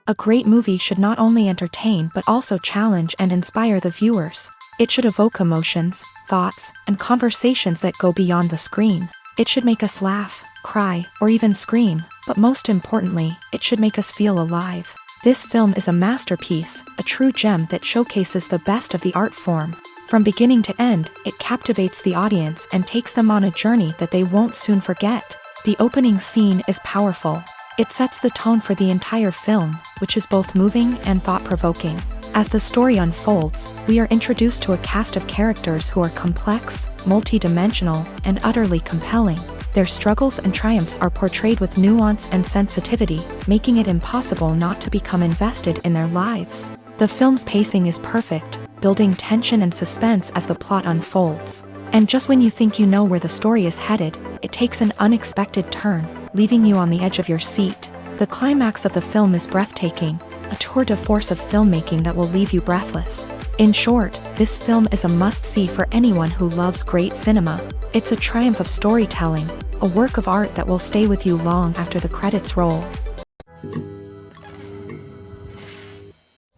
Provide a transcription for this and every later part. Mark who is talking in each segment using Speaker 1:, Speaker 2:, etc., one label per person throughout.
Speaker 1: A great movie should not only entertain but also challenge and inspire the viewers. It should evoke emotions, thoughts, and conversations that go beyond the screen. It should make us laugh, cry, or even scream, but most importantly, it should make us feel alive. This film is a masterpiece, a true gem that showcases the best of the art form. From beginning to end, it captivates the audience and takes them on a journey that they won't soon forget. The opening scene is powerful. It sets the tone for the entire film, which is both moving and thought-provoking. As the story unfolds, we are introduced to a cast of characters who are complex, multi-dimensional, and utterly compelling. Their struggles and triumphs are portrayed with nuance and sensitivity, making it impossible not to become invested in their lives. The film's pacing is perfect, building tension and suspense as the plot unfolds. And just when you think you know where the story is headed, it takes an unexpected turn, leaving you on the edge of your seat. The climax of the film is breathtaking, a tour de force of filmmaking that will leave you breathless. In short, this film is a must-see for anyone who loves great cinema. It's a triumph of storytelling, a work of art that will stay with you long after the credits roll.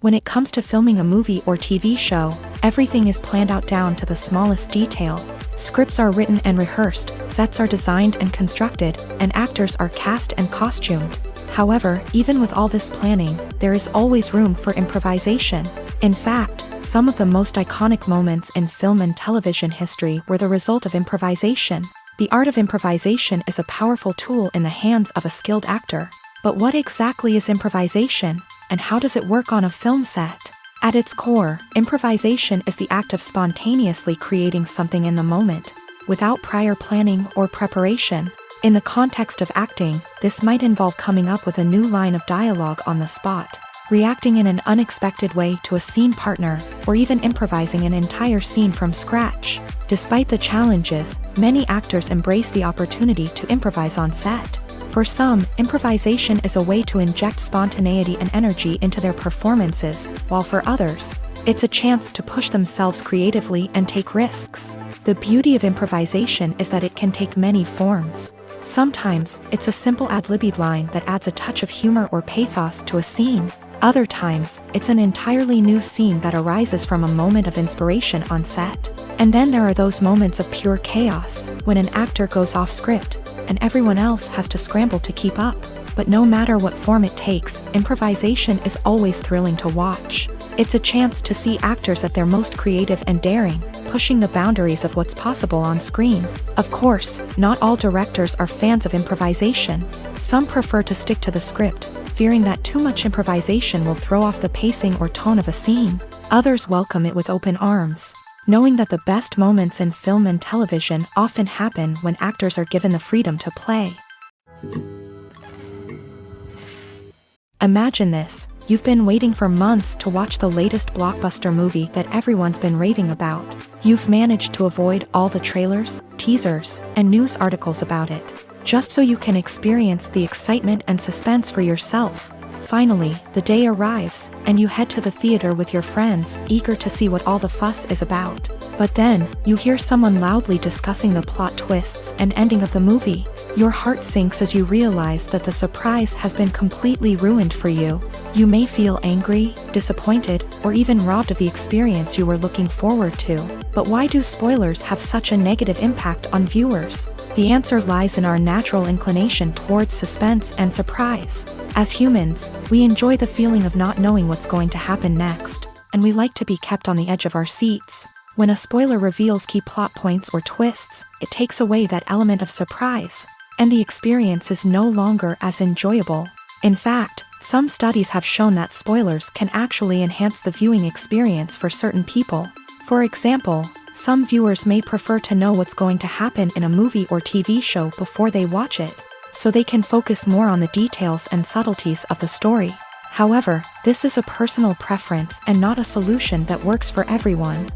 Speaker 1: When it comes to filming a movie or TV show, everything is planned out down to the smallest detail. Scripts are written and rehearsed, sets are designed and constructed, and actors are cast and costumed. However, even with all this planning, there is always room for improvisation. In fact, some of the most iconic moments in film and television history were the result of improvisation. The art of improvisation is a powerful tool in the hands of a skilled actor. But what exactly is improvisation, and how does it work on a film set? At its core, improvisation is the act of spontaneously creating something in the moment, without prior planning or preparation. In the context of acting, this might involve coming up with a new line of dialogue on the spot, reacting in an unexpected way to a scene partner, or even improvising an entire scene from scratch. Despite the challenges, many actors embrace the opportunity to improvise on set. For some, improvisation is a way to inject spontaneity and energy into their performances, while for others, it's a chance to push themselves creatively and take risks. The beauty of improvisation is that it can take many forms. Sometimes, it's a simple ad-libbed line that adds a touch of humor or pathos to a scene. Other times, it's an entirely new scene that arises from a moment of inspiration on set. And then there are those moments of pure chaos, when an actor goes off script, and everyone else has to scramble to keep up. But no matter what form it takes, improvisation is always thrilling to watch. It's a chance to see actors at their most creative and daring, pushing the boundaries of what's possible on screen. Of course, not all directors are fans of improvisation. Some prefer to stick to the script, fearing that too much improvisation will throw off the pacing or tone of a scene. Others welcome it with open arms, knowing that the best moments in film and television often happen when actors are given the freedom to play. Imagine this: you've been waiting for months to watch the latest blockbuster movie that everyone's been raving about. You've managed to avoid all the trailers, teasers, and news articles about it, just so you can experience the excitement and suspense for yourself. Finally, the day arrives, and you head to the theater with your friends, eager to see what all the fuss is about. But then, you hear someone loudly discussing the plot twists and ending of the movie. Your heart sinks as you realize that the surprise has been completely ruined for you. You may feel angry, disappointed, or even robbed of the experience you were looking forward to. But why do spoilers have such a negative impact on viewers? The answer lies in our natural inclination towards suspense and surprise. As humans, we enjoy the feeling of not knowing what's going to happen next, and we like to be kept on the edge of our seats. When a spoiler reveals key plot points or twists, it takes away that element of surprise, and the experience is no longer as enjoyable. In fact, some studies have shown that spoilers can actually enhance the viewing experience for certain people. For example, some viewers may prefer to know what's going to happen in a movie or TV show before they watch it, so they can focus more on the details and subtleties of the story. However, this is a personal preference and not a solution that works for everyone.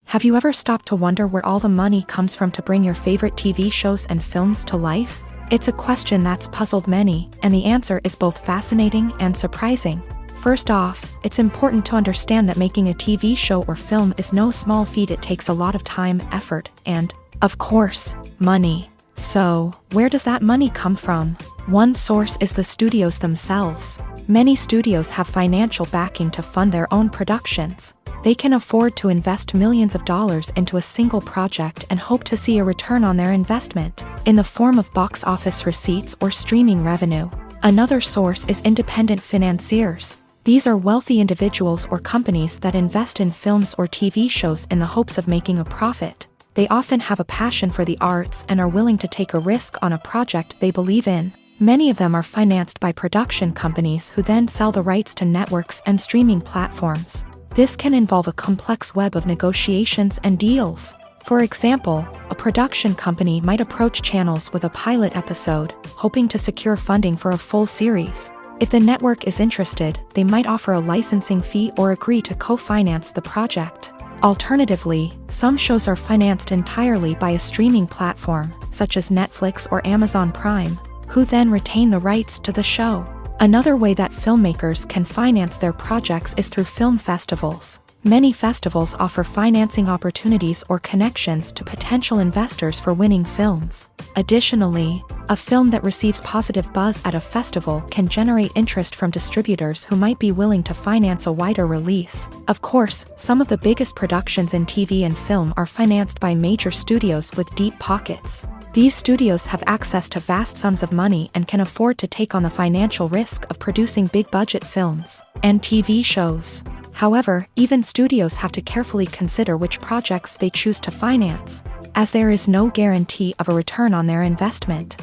Speaker 1: Have you ever stopped to wonder where all the money comes from to bring your favorite TV shows and films to life? It's a question that's puzzled many, and the answer is both fascinating and surprising. First off, it's important to understand that making a TV show or film is no small feat. It takes a lot of time, effort, and, of course, money. So, where does that money come from? One source is the studios themselves. Many studios have financial backing to fund their own productions. They can afford to invest millions of dollars into a single project and hope to see a return on their investment, in the form of box office receipts or streaming revenue. Another source is independent financiers. These are wealthy individuals or companies that invest in films or TV shows in the hopes of making a profit. They often have a passion for the arts and are willing to take a risk on a project they believe in. Many of them are financed by production companies who then sell the rights to networks and streaming platforms. This can involve a complex web of negotiations and deals. For example, a production company might approach channels with a pilot episode, hoping to secure funding for a full series. If the network is interested, they might offer a licensing fee or agree to co-finance the project. Alternatively, some shows are financed entirely by a streaming platform, such as Netflix or Amazon Prime, who then retain the rights to the show. Another way that filmmakers can finance their projects is through film festivals. Many festivals offer financing opportunities or connections to potential investors for winning films. Additionally, a film that receives positive buzz at a festival can generate interest from distributors who might be willing to finance a wider release. Of course, some of the biggest productions in TV and film are financed by major studios with deep pockets. These studios have access to vast sums of money and can afford to take on the financial risk of producing big-budget films and TV shows. However, even studios have to carefully consider which projects they choose to finance, as there is no guarantee of a return on their investment.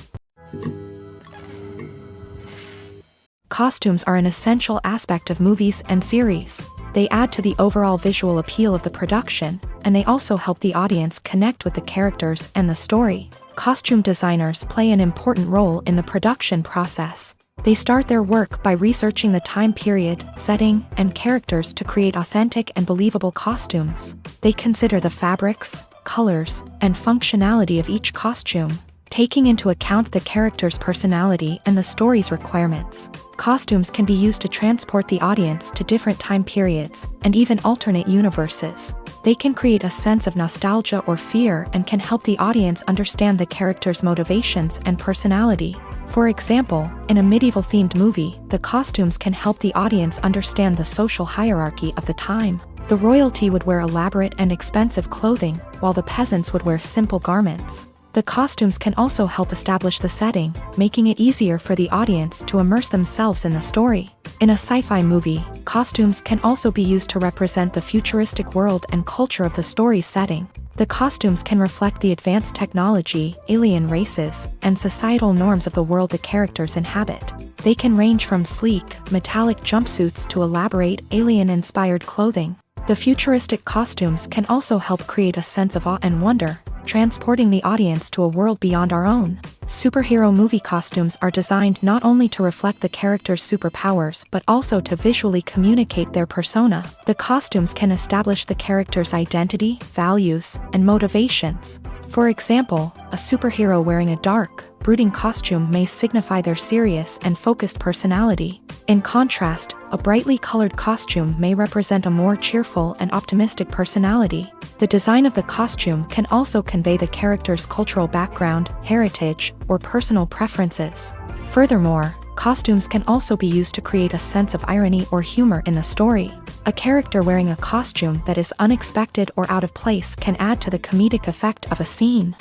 Speaker 1: Costumes are an essential aspect of movies and series. They add to the overall visual appeal of the production, and they also help the audience connect with the characters and the story. Costume designers play an important role in the production process. They start their work by researching the time period, setting, and characters to create authentic and believable costumes. They consider the fabrics, colors, and functionality of each costume, taking into account the character's personality and the story's requirements. Costumes can be used to transport the audience to different time periods and even alternate universes. They can create a sense of nostalgia or fear and can help the audience understand the character's motivations and personality. For example, in a medieval-themed movie, the costumes can help the audience understand the social hierarchy of the time. The royalty would wear elaborate and expensive clothing, while the peasants would wear simple garments. The costumes can also help establish the setting, making it easier for the audience to immerse themselves in the story. In a sci-fi movie, costumes can also be used to represent the futuristic world and culture of the story's setting. The costumes can reflect the advanced technology, alien races, and societal norms of the world the characters inhabit. They can range from sleek, metallic jumpsuits to elaborate, alien-inspired clothing. The futuristic costumes can also help create a sense of awe and wonder, transporting the audience to a world beyond our own. Superhero movie costumes are designed not only to reflect the character's superpowers but also to visually communicate their persona. The costumes can establish the character's identity, values, and motivations. For example, a superhero wearing a dark, brooding costume may signify their serious and focused personality. In contrast, a brightly colored costume may represent a more cheerful and optimistic personality. The design of the costume can also convey the character's cultural background, heritage, or personal preferences. Furthermore, costumes can also be used to create a sense of irony or humor in the story. A character wearing a costume that is unexpected or out of place can add to the comedic effect of a scene.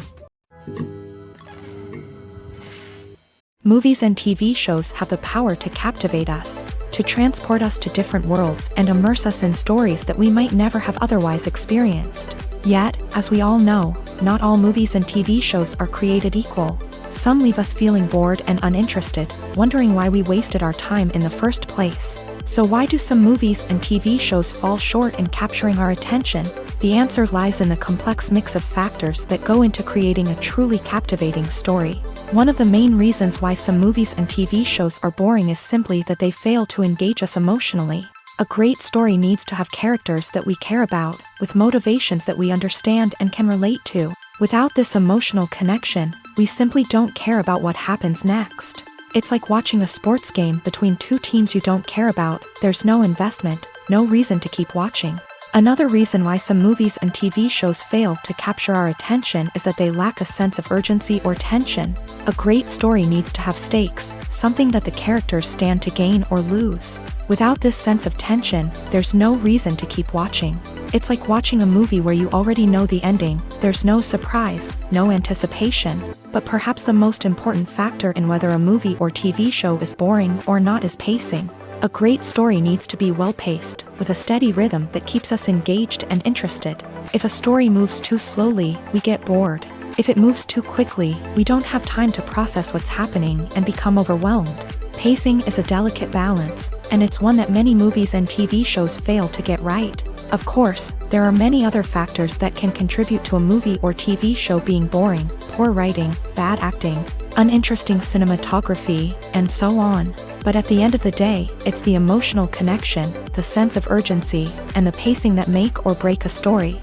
Speaker 1: Movies and TV shows have the power to captivate us, to transport us to different worlds and immerse us in stories that we might never have otherwise experienced. Yet, as we all know, not all movies and TV shows are created equal. Some leave us feeling bored and uninterested, wondering why we wasted our time in the first place. So why do some movies and TV shows fall short in capturing our attention? The answer lies in the complex mix of factors that go into creating a truly captivating story. One of the main reasons why some movies and TV shows are boring is simply that they fail to engage us emotionally. A great story needs to have characters that we care about, with motivations that we understand and can relate to. Without this emotional connection, we simply don't care about what happens next. It's like watching a sports game between two teams you don't care about. There's no investment, no reason to keep watching. Another reason why some movies and TV shows fail to capture our attention is that they lack a sense of urgency or tension. A great story needs to have stakes, something that the characters stand to gain or lose. Without this sense of tension, there's no reason to keep watching. It's like watching a movie where you already know the ending, there's no surprise, no anticipation. But perhaps the most important factor in whether a movie or TV show is boring or not is pacing. A great story needs to be well-paced, with a steady rhythm that keeps us engaged and interested. If a story moves too slowly, we get bored. If it moves too quickly, we don't have time to process what's happening and become overwhelmed. Pacing is a delicate balance, and it's one that many movies and TV shows fail to get right. Of course, there are many other factors that can contribute to a movie or TV show being boring: poor writing, bad acting, uninteresting cinematography, and so on. But at the end of the day, it's the emotional connection, the sense of urgency, and the pacing that make or break a story.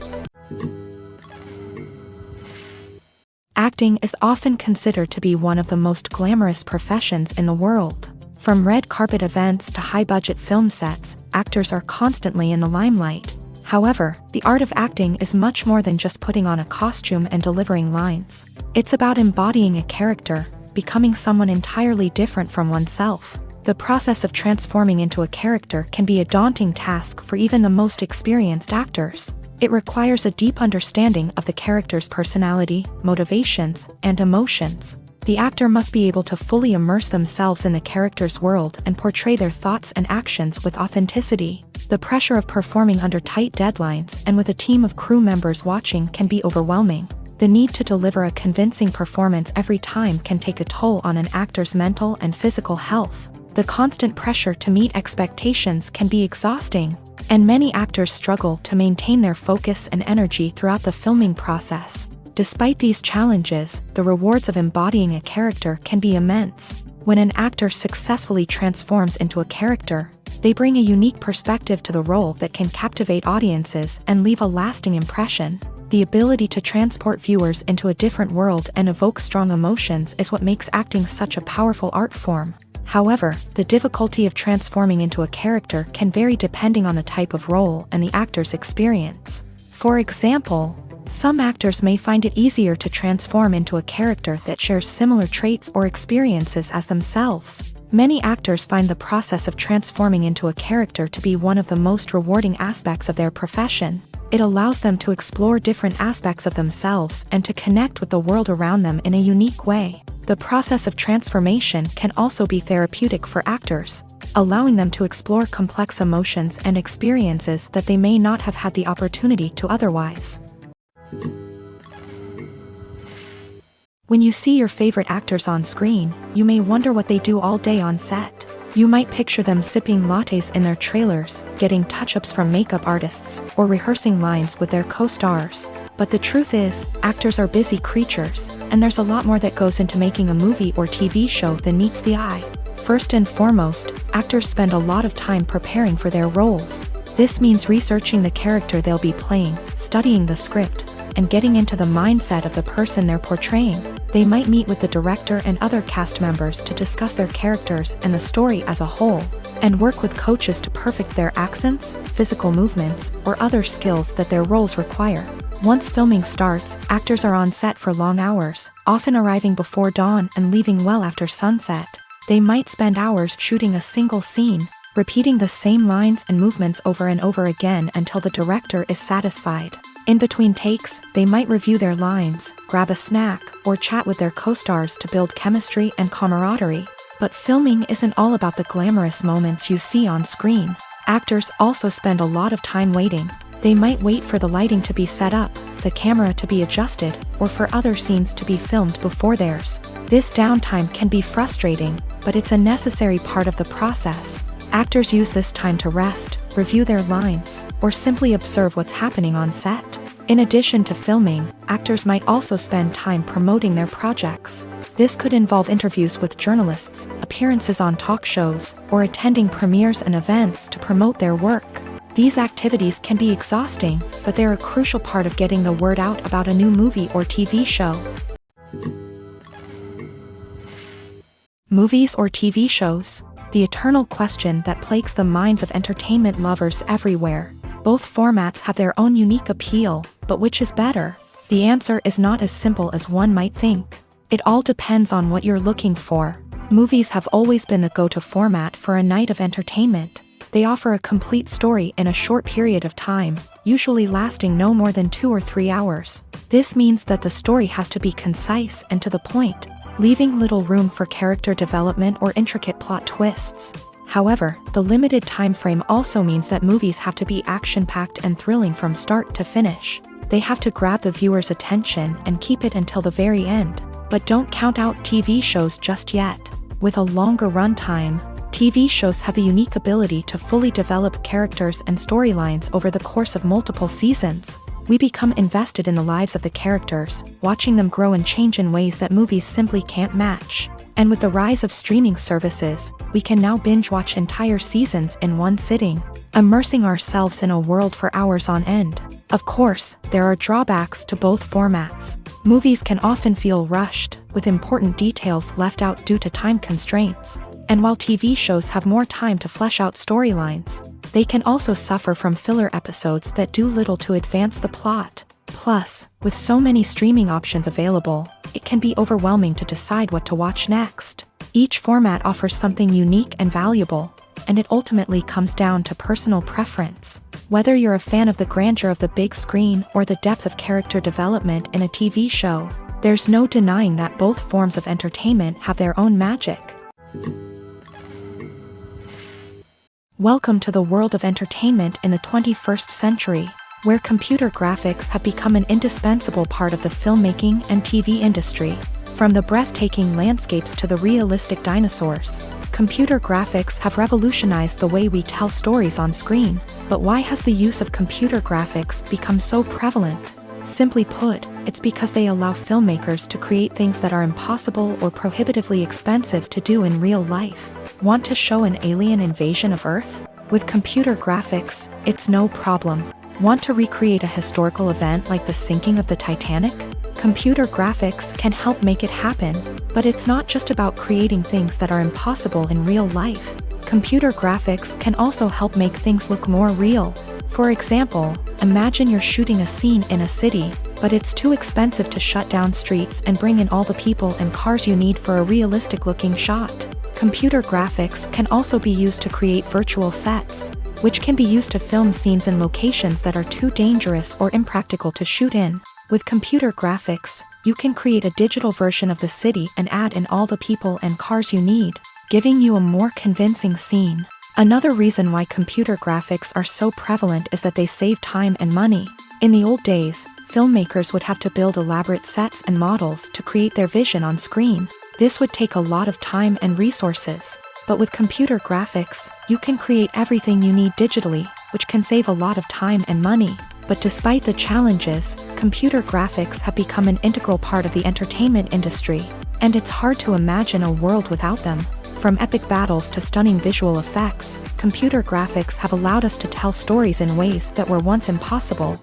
Speaker 1: Acting is often considered to be one of the most glamorous professions in the world. From red carpet events to high-budget film sets, actors are constantly in the limelight. However, the art of acting is much more than just putting on a costume and delivering lines. It's about embodying a character, becoming someone entirely different from oneself. The process of transforming into a character can be a daunting task for even the most experienced actors. It requires a deep understanding of the character's personality, motivations, and emotions. The actor must be able to fully immerse themselves in the character's world and portray their thoughts and actions with authenticity. The pressure of performing under tight deadlines and with a team of crew members watching can be overwhelming. The need to deliver a convincing performance every time can take a toll on an actor's mental and physical health. The constant pressure to meet expectations can be exhausting, and many actors struggle to maintain their focus and energy throughout the filming process. Despite these challenges, the rewards of embodying a character can be immense. When an actor successfully transforms into a character, they bring a unique perspective to the role that can captivate audiences and leave a lasting impression. The ability to transport viewers into a different world and evoke strong emotions is what makes acting such a powerful art form. However, the difficulty of transforming into a character can vary depending on the type of role and the actor's experience. For example, some actors may find it easier to transform into a character that shares similar traits or experiences as themselves. Many actors find the process of transforming into a character to be one of the most rewarding aspects of their profession. It allows them to explore different aspects of themselves and to connect with the world around them in a unique way. The process of transformation can also be therapeutic for actors, allowing them to explore complex emotions and experiences that they may not have had the opportunity to otherwise. When you see your favorite actors on screen, you may wonder what they do all day on set. You might picture them sipping lattes in their trailers, getting touch-ups from makeup artists, or rehearsing lines with their co-stars. But the truth is, actors are busy creatures, and there's a lot more that goes into making a movie or TV show than meets the eye. First and foremost, actors spend a lot of time preparing for their roles. This means researching the character they'll be playing, studying the script, and getting into the mindset of the person they're portraying. They might meet with the director and other cast members to discuss their characters and the story as a whole, and work with coaches to perfect their accents, physical movements, or other skills that their roles require. Once filming starts, actors are on set for long hours, often arriving before dawn and leaving well after sunset. They might spend hours shooting a single scene, repeating the same lines and movements over and over again until the director is satisfied. In between takes, they might review their lines, grab a snack, or chat with their co-stars to build chemistry and camaraderie. But filming isn't all about the glamorous moments you see on screen. Actors also spend a lot of time waiting. They might wait for the lighting to be set up, the camera to be adjusted, or for other scenes to be filmed before theirs. This downtime can be frustrating, but it's a necessary part of the process. Actors use this time to rest, review their lines, or simply observe what's happening on set. In addition to filming, actors might also spend time promoting their projects. This could involve interviews with journalists, appearances on talk shows, or attending premieres and events to promote their work. These activities can be exhausting, but they're a crucial part of getting the word out about a new movie or TV show. Movies or TV shows? The eternal question that plagues the minds of entertainment lovers everywhere. Both formats have their own unique appeal, but which is better? The answer is not as simple as one might think. It all depends on what you're looking for. Movies have always been the go-to format for a night of entertainment. They offer a complete story in a short period of time, usually lasting no more than 2 or 3 hours. This means that the story has to be concise and to the point, leaving little room for character development or intricate plot twists. However, the limited time frame also means that movies have to be action-packed and thrilling from start to finish. They have to grab the viewer's attention and keep it until the very end. But don't count out TV shows just yet. With a longer runtime, TV shows have the unique ability to fully develop characters and storylines over the course of multiple seasons. We become invested in the lives of the characters, watching them grow and change in ways that movies simply can't match. And with the rise of streaming services, we can now binge-watch entire seasons in one sitting, immersing ourselves in a world for hours on end. Of course, there are drawbacks to both formats. Movies can often feel rushed, with important details left out due to time constraints. And while TV shows have more time to flesh out storylines, they can also suffer from filler episodes that do little to advance the plot. Plus, with so many streaming options available, it can be overwhelming to decide what to watch next. Each format offers something unique and valuable, and it ultimately comes down to personal preference. Whether you're a fan of the grandeur of the big screen or the depth of character development in a TV show, there's no denying that both forms of entertainment have their own magic. Welcome to the world of entertainment in the 21st century, where computer graphics have become an indispensable part of the filmmaking and TV industry. From the breathtaking landscapes to the realistic dinosaurs, computer graphics have revolutionized the way we tell stories on screen. But why has the use of computer graphics become so prevalent? Simply put, it's because they allow filmmakers to create things that are impossible or prohibitively expensive to do in real life. Want to show an alien invasion of Earth? With computer graphics, it's no problem. Want to recreate a historical event like the sinking of the Titanic? Computer graphics can help make it happen, but it's not just about creating things that are impossible in real life. Computer graphics can also help make things look more real. For example, imagine you're shooting a scene in a city, but it's too expensive to shut down streets and bring in all the people and cars you need for a realistic-looking shot. Computer graphics can also be used to create virtual sets, which can be used to film scenes in locations that are too dangerous or impractical to shoot in. With computer graphics, you can create a digital version of the city and add in all the people and cars you need, giving you a more convincing scene. Another reason why computer graphics are so prevalent is that they save time and money. In the old days, filmmakers would have to build elaborate sets and models to create their vision on screen. This would take a lot of time and resources. But with computer graphics, you can create everything you need digitally, which can save a lot of time and money. But despite the challenges, computer graphics have become an integral part of the entertainment industry, and it's hard to imagine a world without them. From epic battles to stunning visual effects, computer graphics have allowed us to tell stories in ways that were once impossible.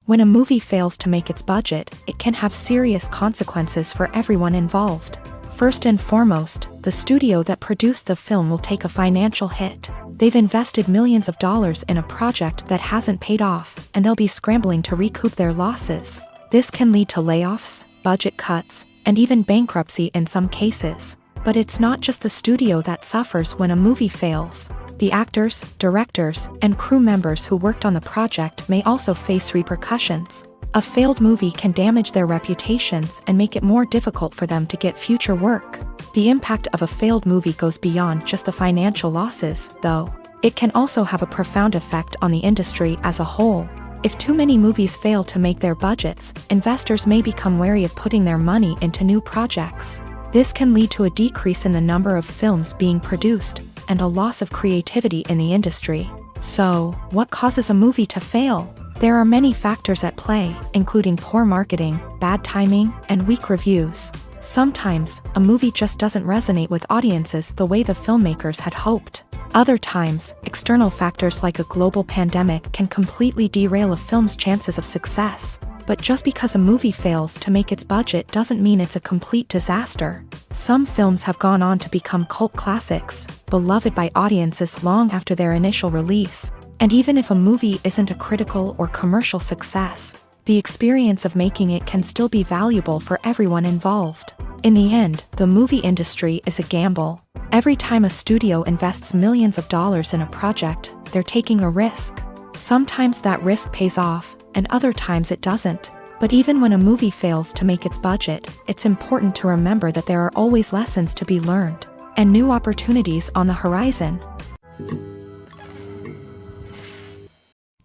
Speaker 1: When a movie fails to make its budget, it can have serious consequences for everyone involved. First and foremost, the studio that produced the film will take a financial hit. They've invested millions of dollars in a project that hasn't paid off, and they'll be scrambling to recoup their losses. This can lead to layoffs, budget cuts, and even bankruptcy in some cases. But it's not just the studio that suffers when a movie fails. The actors, directors, and crew members who worked on the project may also face repercussions. A failed movie can damage their reputations and make it more difficult for them to get future work. The impact of a failed movie goes beyond just the financial losses, though. It can also have a profound effect on the industry as a whole. If too many movies fail to make their budgets, investors may become wary of putting their money into new projects. This can lead to a decrease in the number of films being produced, and a loss of creativity in the industry. So, what causes a movie to fail? There are many factors at play, including poor marketing, bad timing, and weak reviews. Sometimes, a movie just doesn't resonate with audiences the way the filmmakers had hoped. Other times, external factors like a global pandemic can completely derail a film's chances of success. But just because a movie fails to make its budget doesn't mean it's a complete disaster. Some films have gone on to become cult classics, beloved by audiences long after their initial release. And even if a movie isn't a critical or commercial success, the experience of making it can still be valuable for everyone involved. In the end, the movie industry is a gamble. Every time a studio invests millions of dollars in a project, they're taking a risk. Sometimes that risk pays off, and other times it doesn't. But even when a movie fails to make its budget, it's important to remember that there are always lessons to be learned, and new opportunities on the horizon.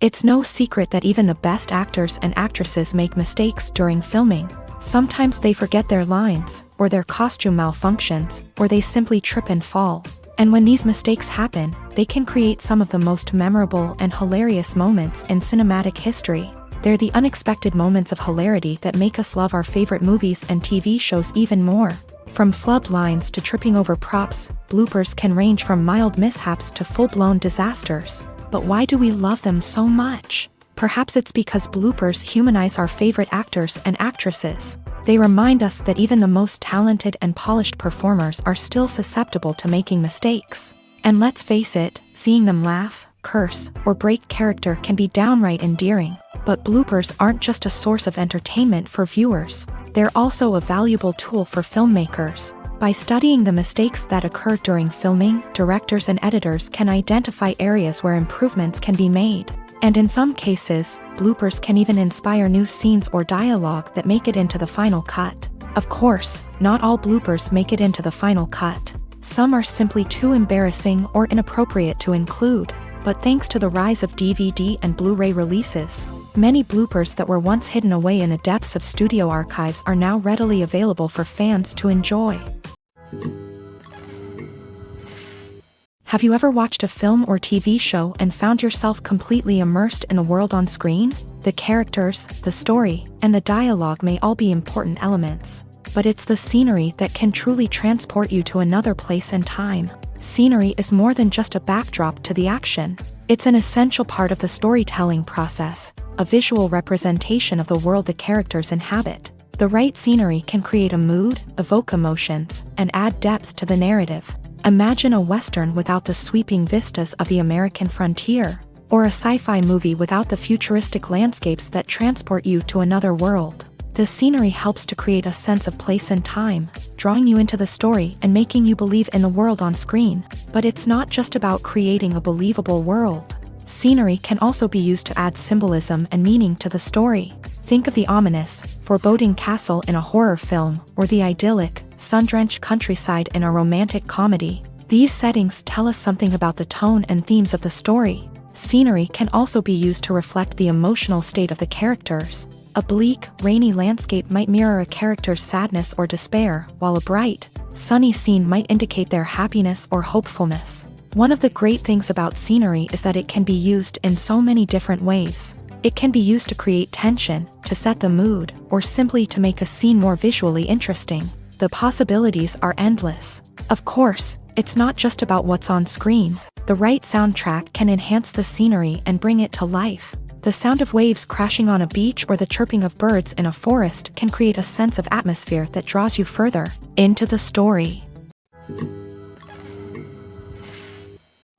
Speaker 1: It's no secret that even the best actors and actresses make mistakes during filming. Sometimes they forget their lines, or their costume malfunctions, or they simply trip and fall. And when these mistakes happen, they can create some of the most memorable and hilarious moments in cinematic history. They're the unexpected moments of hilarity that make us love our favorite movies and TV shows even more. From flubbed lines to tripping over props, bloopers can range from mild mishaps to full-blown disasters. But why do we love them so much? Perhaps it's because bloopers humanize our favorite actors and actresses. They remind us that even the most talented and polished performers are still susceptible to making mistakes. And let's face it, seeing them laugh, curse, or break character can be downright endearing. But bloopers aren't just a source of entertainment for viewers. They're also a valuable tool for filmmakers. By studying the mistakes that occur during filming, directors and editors can identify areas where improvements can be made. And in some cases, bloopers can even inspire new scenes or dialogue that make it into the final cut. Of course, not all bloopers make it into the final cut. Some are simply too embarrassing or inappropriate to include. But thanks to the rise of DVD and Blu-ray releases, many bloopers that were once hidden away in the depths of studio archives are now readily available for fans to enjoy. Have you ever watched a film or TV show and found yourself completely immersed in the world on screen? The characters, the story, and the dialogue may all be important elements, but it's the scenery that can truly transport you to another place and time. Scenery is more than just a backdrop to the action. It's an essential part of the storytelling process, a visual representation of the world the characters inhabit. The right scenery can create a mood, evoke emotions, and add depth to the narrative. Imagine a Western without the sweeping vistas of the American frontier, or a sci-fi movie without the futuristic landscapes that transport you to another world. The scenery helps to create a sense of place and time, drawing you into the story and making you believe in the world on screen. But it's not just about creating a believable world. Scenery can also be used to add symbolism and meaning to the story. Think of the ominous, foreboding castle in a horror film, or the idyllic, sun-drenched countryside in a romantic comedy. These settings tell us something about the tone and themes of the story. Scenery can also be used to reflect the emotional state of the characters. A bleak, rainy landscape might mirror a character's sadness or despair, while a bright, sunny scene might indicate their happiness or hopefulness. One of the great things about scenery is that it can be used in so many different ways. It can be used to create tension, to set the mood, or simply to make a scene more visually interesting. The possibilities are endless. Of course, it's not just about what's on screen. The right soundtrack can enhance the scenery and bring it to life. The sound of waves crashing on a beach or the chirping of birds in a forest can create a sense of atmosphere that draws you further into the story.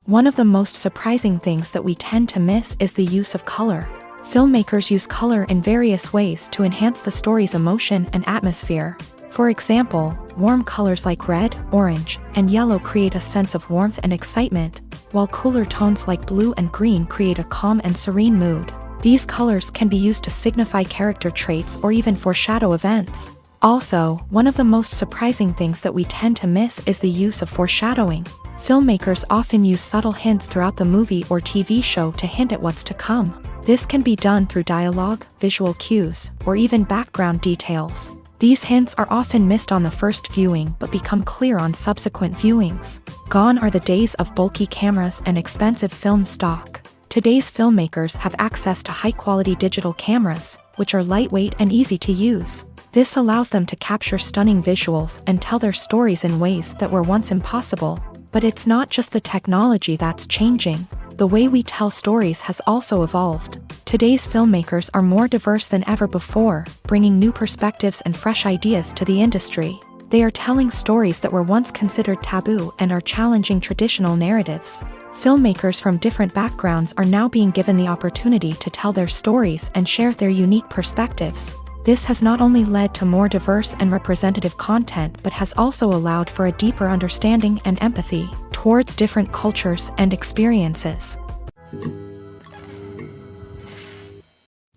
Speaker 1: One of the most surprising things that we tend to miss is the use of color. Filmmakers use color in various ways to enhance the story's emotion and atmosphere. For example, warm colors like red, orange, and yellow create a sense of warmth and excitement, while cooler tones like blue and green create a calm and serene mood. These colors can be used to signify character traits or even foreshadow events. Also, one of the most surprising things that we tend to miss is the use of foreshadowing. Filmmakers often use subtle hints throughout the movie or TV show to hint at what's to come. This can be done through dialogue, visual cues, or even background details. These hints are often missed on the first viewing but become clear on subsequent viewings. Gone are the days of bulky cameras and expensive film stock. Today's filmmakers have access to high-quality digital cameras, which are lightweight and easy to use. This allows them to capture stunning visuals and tell their stories in ways that were once impossible. But it's not just the technology that's changing. The way we tell stories has also evolved. Today's filmmakers are more diverse than ever before, bringing new perspectives and fresh ideas to the industry. They are telling stories that were once considered taboo and are challenging traditional narratives. Filmmakers from different backgrounds are now being given the opportunity to tell their stories and share their unique perspectives. This has not only led to more diverse and representative content but has also allowed for a deeper understanding and empathy towards different cultures and experiences.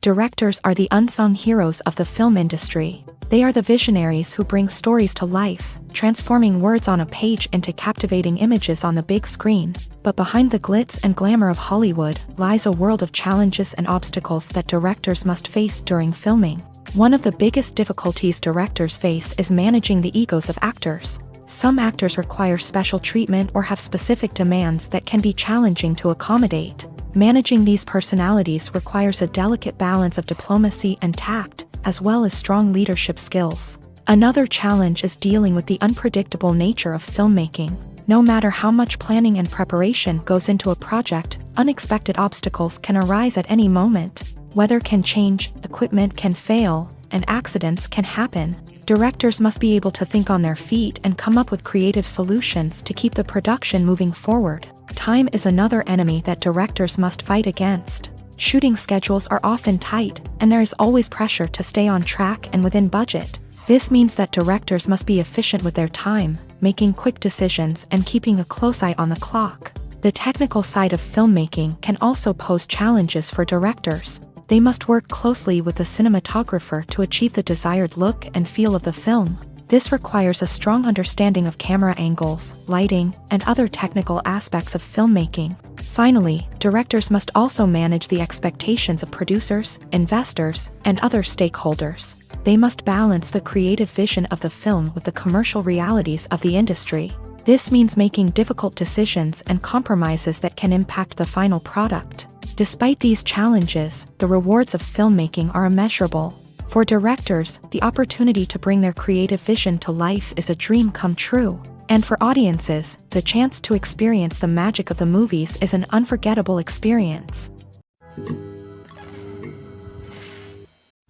Speaker 1: Directors are the unsung heroes of the film industry. They are the visionaries who bring stories to life, transforming words on a page into captivating images on the big screen. But behind the glitz and glamour of Hollywood lies a world of challenges and obstacles that directors must face during filming. One of the biggest difficulties directors face is managing the egos of actors. Some actors require special treatment or have specific demands that can be challenging to accommodate. Managing these personalities requires a delicate balance of diplomacy and tact, as well as strong leadership skills. Another challenge is dealing with the unpredictable nature of filmmaking. No matter how much planning and preparation goes into a project, unexpected obstacles can arise at any moment. Weather can change, equipment can fail, and accidents can happen. Directors must be able to think on their feet and come up with creative solutions to keep the production moving forward. Time is another enemy that directors must fight against. Shooting schedules are often tight, and there is always pressure to stay on track and within budget. This means that directors must be efficient with their time, making quick decisions and keeping a close eye on the clock. The technical side of filmmaking can also pose challenges for directors. They must work closely with the cinematographer to achieve the desired look and feel of the film. This requires a strong understanding of camera angles, lighting, and other technical aspects of filmmaking. Finally, directors must also manage the expectations of producers, investors, and other stakeholders. They must balance the creative vision of the film with the commercial realities of the industry. This means making difficult decisions and compromises that can impact the final product. Despite these challenges, the rewards of filmmaking are immeasurable. For directors, the opportunity to bring their creative vision to life is a dream come true. And for audiences, the chance to experience the magic of the movies is an unforgettable experience.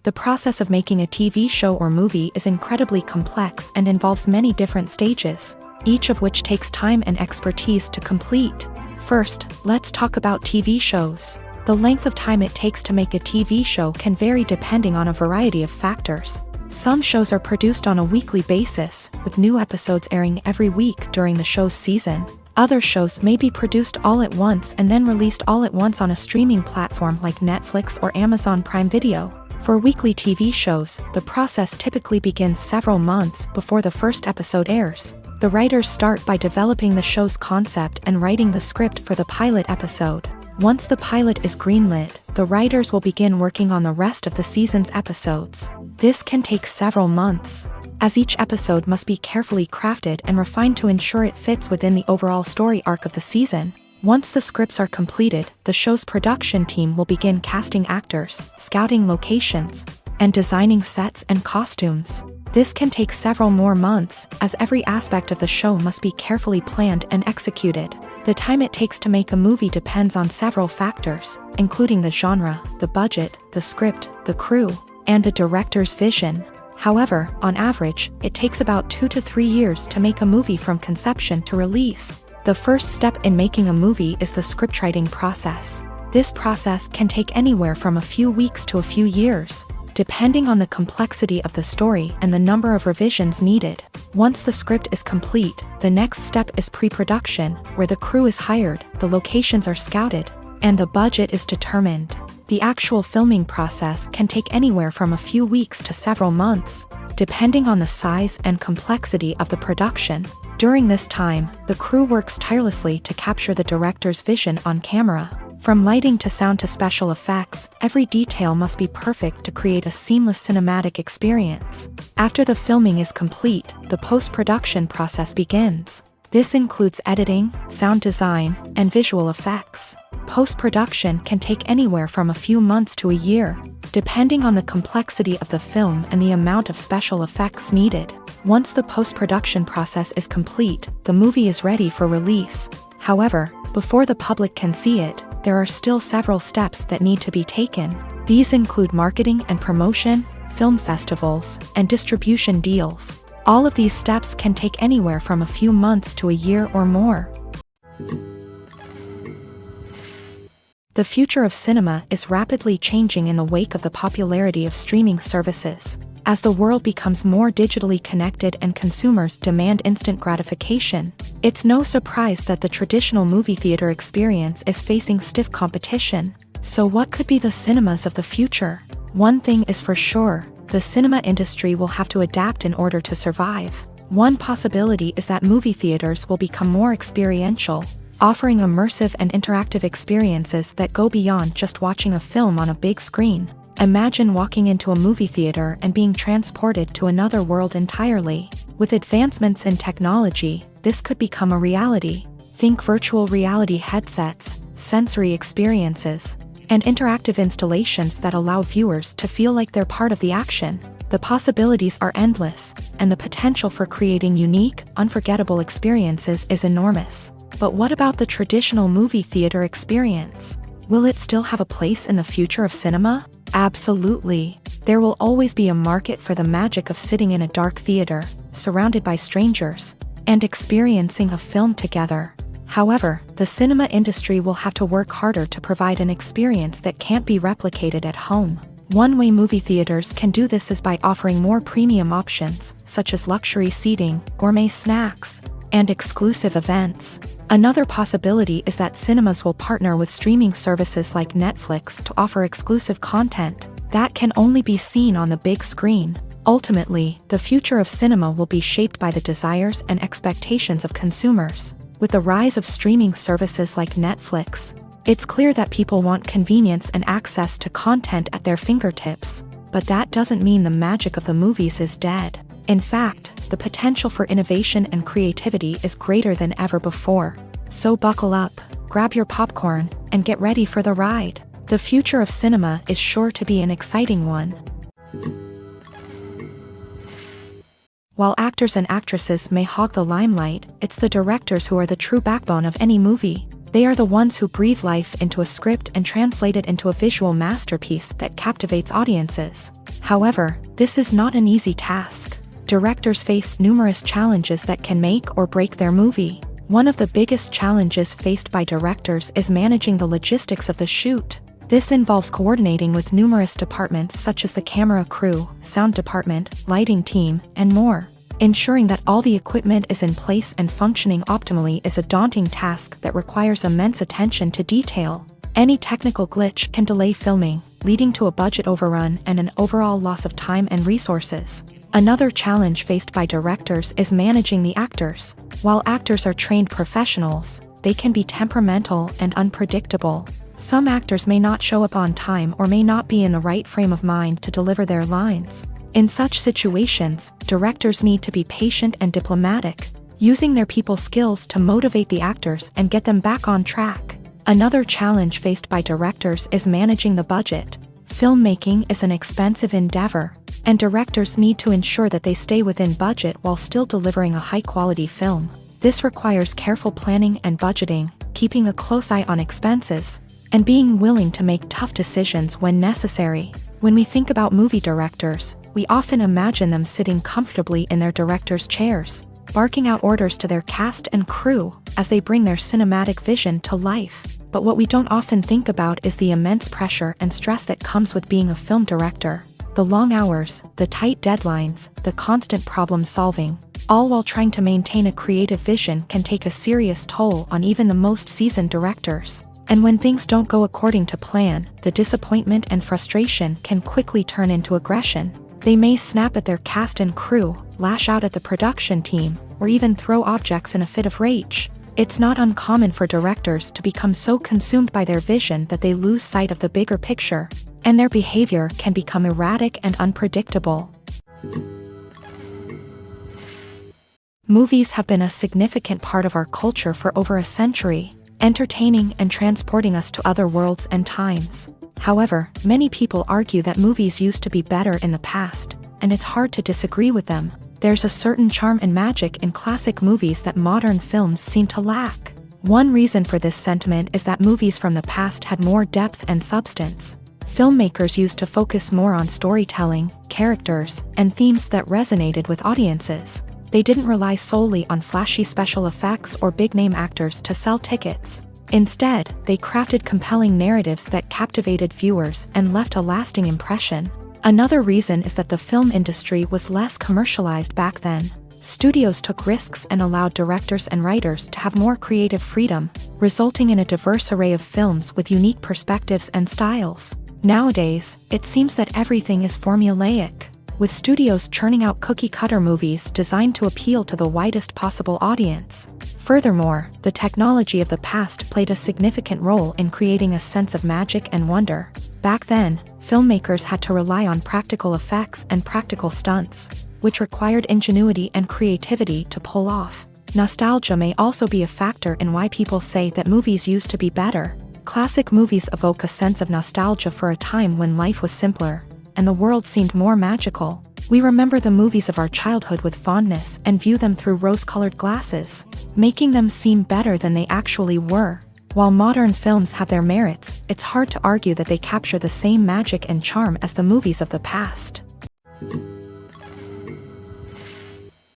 Speaker 1: The process of making a TV show or movie is incredibly complex and involves many different stages, each of which takes time and expertise to complete. First, let's talk about TV shows. The length of time it takes to make a TV show can vary depending on a variety of factors. Some shows are produced on a weekly basis, with new episodes airing every week during the show's season. Other shows may be produced all at once and then released all at once on a streaming platform like Netflix or Amazon Prime Video. For weekly TV shows, the process typically begins several months before the first episode airs. The writers start by developing the show's concept and writing the script for the pilot episode. Once the pilot is greenlit, the writers will begin working on the rest of the season's episodes. This can take several months, as each episode must be carefully crafted and refined to ensure it fits within the overall story arc of the season. Once the scripts are completed, the show's production team will begin casting actors, scouting locations, and designing sets and costumes. This can take several more months, as every aspect of the show must be carefully planned and executed. The time it takes to make a movie depends on several factors, including the genre, the budget, the script, the crew, and the director's vision. However, on average, it takes about 2 to 3 years to make a movie from conception to release. The first step in making a movie is the scriptwriting process. This process can take anywhere from a few weeks to a few years, depending on the complexity of the story and the number of revisions needed. Once the script is complete, the next step is pre-production, where the crew is hired, the locations are scouted, and the budget is determined. The actual filming process can take anywhere from a few weeks to several months, depending on the size and complexity of the production. During this time, the crew works tirelessly to capture the director's vision on camera. From lighting to sound to special effects, every detail must be perfect to create a seamless cinematic experience. After the filming is complete, the post-production process begins. This includes editing, sound design, and visual effects. Post-production can take anywhere from a few months to a year, depending on the complexity of the film and the amount of special effects needed. Once the post-production process is complete, the movie is ready for release. However, before the public can see it, there are still several steps that need to be taken. These include marketing and promotion, film festivals, and distribution deals. All of these steps can take anywhere from a few months to a year or more. The future of cinema is rapidly changing in the wake of the popularity of streaming services. As the world becomes more digitally connected and consumers demand instant gratification, it's no surprise that the traditional movie theater experience is facing stiff competition. So what could be the cinemas of the future? One thing is for sure, the cinema industry will have to adapt in order to survive. One possibility is that movie theaters will become more experiential, offering immersive and interactive experiences that go beyond just watching a film on a big screen. Imagine walking into a movie theater and being transported to another world entirely. With advancements in technology, this could become a reality. Think virtual reality headsets, sensory experiences, and interactive installations that allow viewers to feel like they're part of the action. The possibilities are endless, and the potential for creating unique, unforgettable experiences is enormous. But what about the traditional movie theater experience? Will it still have a place in the future of cinema? Absolutely. There will always be a market for the magic of sitting in a dark theater, surrounded by strangers, and experiencing a film together. However, the cinema industry will have to work harder to provide an experience that can't be replicated at home. One way movie theaters can do this is by offering more premium options, such as luxury seating, gourmet snacks, and exclusive events. Another possibility is that cinemas will partner with streaming services like Netflix to offer exclusive content that can only be seen on the big screen. Ultimately, the future of cinema will be shaped by the desires and expectations of consumers. With the rise of streaming services like Netflix, it's clear that people want convenience and access to content at their fingertips. But that doesn't mean the magic of the movies is dead. In fact, the potential for innovation and creativity is greater than ever before. So buckle up, grab your popcorn, and get ready for the ride. The future of cinema is sure to be an exciting one. While actors and actresses may hog the limelight, it's the directors who are the true backbone of any movie. They are the ones who breathe life into a script and translate it into a visual masterpiece that captivates audiences. However, this is not an easy task. Directors face numerous challenges that can make or break their movie. One of the biggest challenges faced by directors is managing the logistics of the shoot. This involves coordinating with numerous departments such as the camera crew, sound department, lighting team, and more. Ensuring that all the equipment is in place and functioning optimally is a daunting task that requires immense attention to detail. Any technical glitch can delay filming, leading to a budget overrun and an overall loss of time and resources. Another challenge faced by directors is managing the actors. While actors are trained professionals, they can be temperamental and unpredictable. Some actors may not show up on time or may not be in the right frame of mind to deliver their lines. In such situations, directors need to be patient and diplomatic, using their people skills to motivate the actors and get them back on track. Another challenge faced by directors is managing the budget. Filmmaking is an expensive endeavor, and directors need to ensure that they stay within budget while still delivering a high-quality film. This requires careful planning and budgeting, keeping a close eye on expenses, and being willing to make tough decisions when necessary. When we think about movie directors, we often imagine them sitting comfortably in their director's chairs, barking out orders to their cast and crew as they bring their cinematic vision to life. But what we don't often think about is the immense pressure and stress that comes with being a film director. The long hours, the tight deadlines, the constant problem solving, all while trying to maintain a creative vision can take a serious toll on even the most seasoned directors. And when things don't go according to plan, the disappointment and frustration can quickly turn into aggression. They may snap at their cast and crew, lash out at the production team, or even throw objects in a fit of rage. It's not uncommon for directors to become so consumed by their vision that they lose sight of the bigger picture, and their behavior can become erratic and unpredictable. Movies have been a significant part of our culture for over a century, entertaining and transporting us to other worlds and times. However, many people argue that movies used to be better in the past, and it's hard to disagree with them. There's a certain charm and magic in classic movies that modern films seem to lack. One reason for this sentiment is that movies from the past had more depth and substance. Filmmakers used to focus more on storytelling, characters, and themes that resonated with audiences. They didn't rely solely on flashy special effects or big-name actors to sell tickets. Instead, they crafted compelling narratives that captivated viewers and left a lasting impression. Another reason is that the film industry was less commercialized back then. Studios took risks and allowed directors and writers to have more creative freedom, resulting in a diverse array of films with unique perspectives and styles. Nowadays, it seems that everything is formulaic, with studios churning out cookie-cutter movies designed to appeal to the widest possible audience. Furthermore, the technology of the past played a significant role in creating a sense of magic and wonder. Back then, filmmakers had to rely on practical effects and practical stunts, which required ingenuity and creativity to pull off. Nostalgia may also be a factor in why people say that movies used to be better. Classic movies evoke a sense of nostalgia for a time when life was simpler, and the world seemed more magical. We remember the movies of our childhood with fondness and view them through rose-colored glasses, making them seem better than they actually were. While modern films have their merits, it's hard to argue that they capture the same magic and charm as the movies of the past.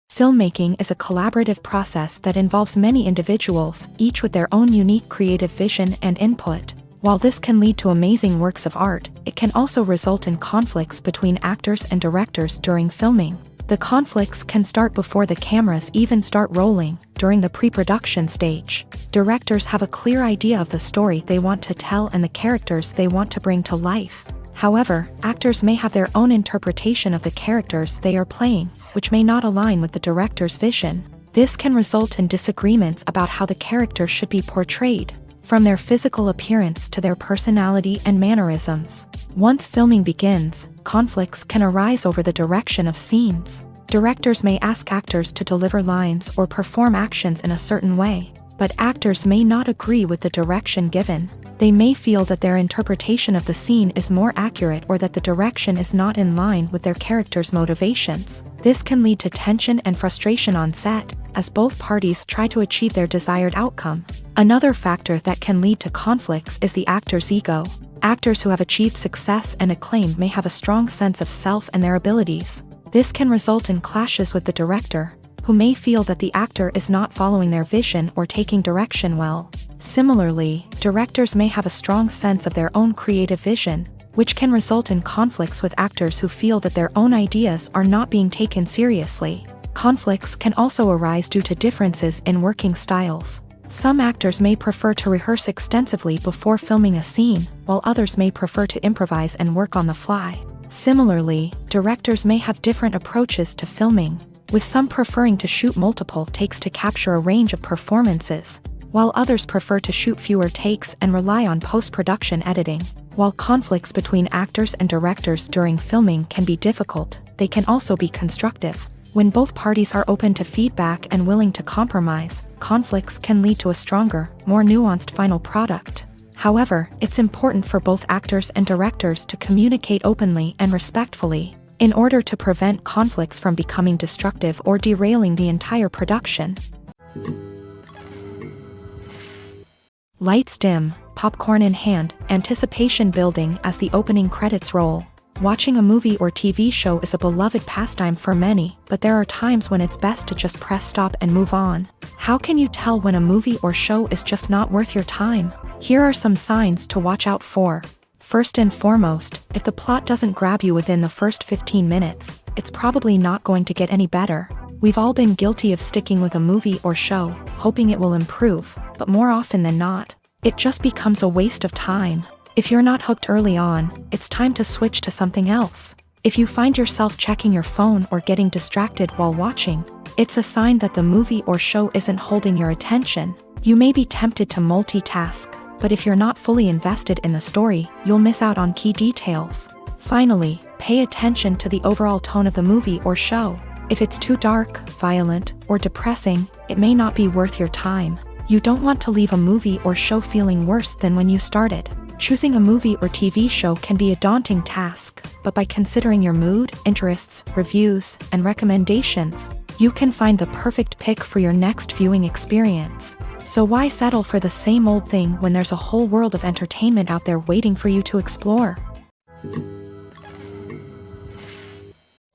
Speaker 1: Filmmaking is a collaborative process that involves many individuals, each with their own unique creative vision and input. While this can lead to amazing works of art, it can also result in conflicts between actors and directors during filming. The conflicts can start before the cameras even start rolling, during the pre-production stage. Directors have a clear idea of the story they want to tell and the characters they want to bring to life. However, actors may have their own interpretation of the characters they are playing, which may not align with the director's vision. This can result in disagreements about how the character should be portrayed, from their physical appearance to their personality and mannerisms. Once filming begins, conflicts can arise over the direction of scenes. Directors may ask actors to deliver lines or perform actions in a certain way, but actors may not agree with the direction given. They may feel that their interpretation of the scene is more accurate or that the direction is not in line with their character's motivations. This can lead to tension and frustration on set, as both parties try to achieve their desired outcome. Another factor that can lead to conflicts is the actor's ego. Actors who have achieved success and acclaim may have a strong sense of self and their abilities. This can result in clashes with the director, who may feel that the actor is not following their vision or taking direction well. Similarly, directors may have a strong sense of their own creative vision, which can result in conflicts with actors who feel that their own ideas are not being taken seriously. Conflicts can also arise due to differences in working styles. Some actors may prefer to rehearse extensively before filming a scene, while others may prefer to improvise and work on the fly. Similarly, directors may have different approaches to filming, with some preferring to shoot multiple takes to capture a range of performances, while others prefer to shoot fewer takes and rely on post-production editing. While conflicts between actors and directors during filming can be difficult, they can also be constructive. When both parties are open to feedback and willing to compromise, conflicts can lead to a stronger, more nuanced final product. However, it's important for both actors and directors to communicate openly and respectfully, in order to prevent conflicts from becoming destructive or derailing the entire production. Lights dim, popcorn in hand, anticipation building as the opening credits roll. Watching a movie or TV show is a beloved pastime for many, but there are times when it's best to just press stop and move on. How can you tell when a movie or show is just not worth your time? Here are some signs to watch out for. First and foremost, if the plot doesn't grab you within the first 15 minutes, it's probably not going to get any better. We've all been guilty of sticking with a movie or show, hoping it will improve, but more often than not, it just becomes a waste of time. If you're not hooked early on, it's time to switch to something else. If you find yourself checking your phone or getting distracted while watching, it's a sign that the movie or show isn't holding your attention. You may be tempted to multitask, but if you're not fully invested in the story, you'll miss out on key details. Finally, pay attention to the overall tone of the movie or show. If it's too dark, violent, or depressing, it may not be worth your time. You don't want to leave a movie or show feeling worse than when you started. Choosing a movie or TV show can be a daunting task, but by considering your mood, interests, reviews, and recommendations, you can find the perfect pick for your next viewing experience. So why settle for the same old thing when there's a whole world of entertainment out there waiting for you to explore?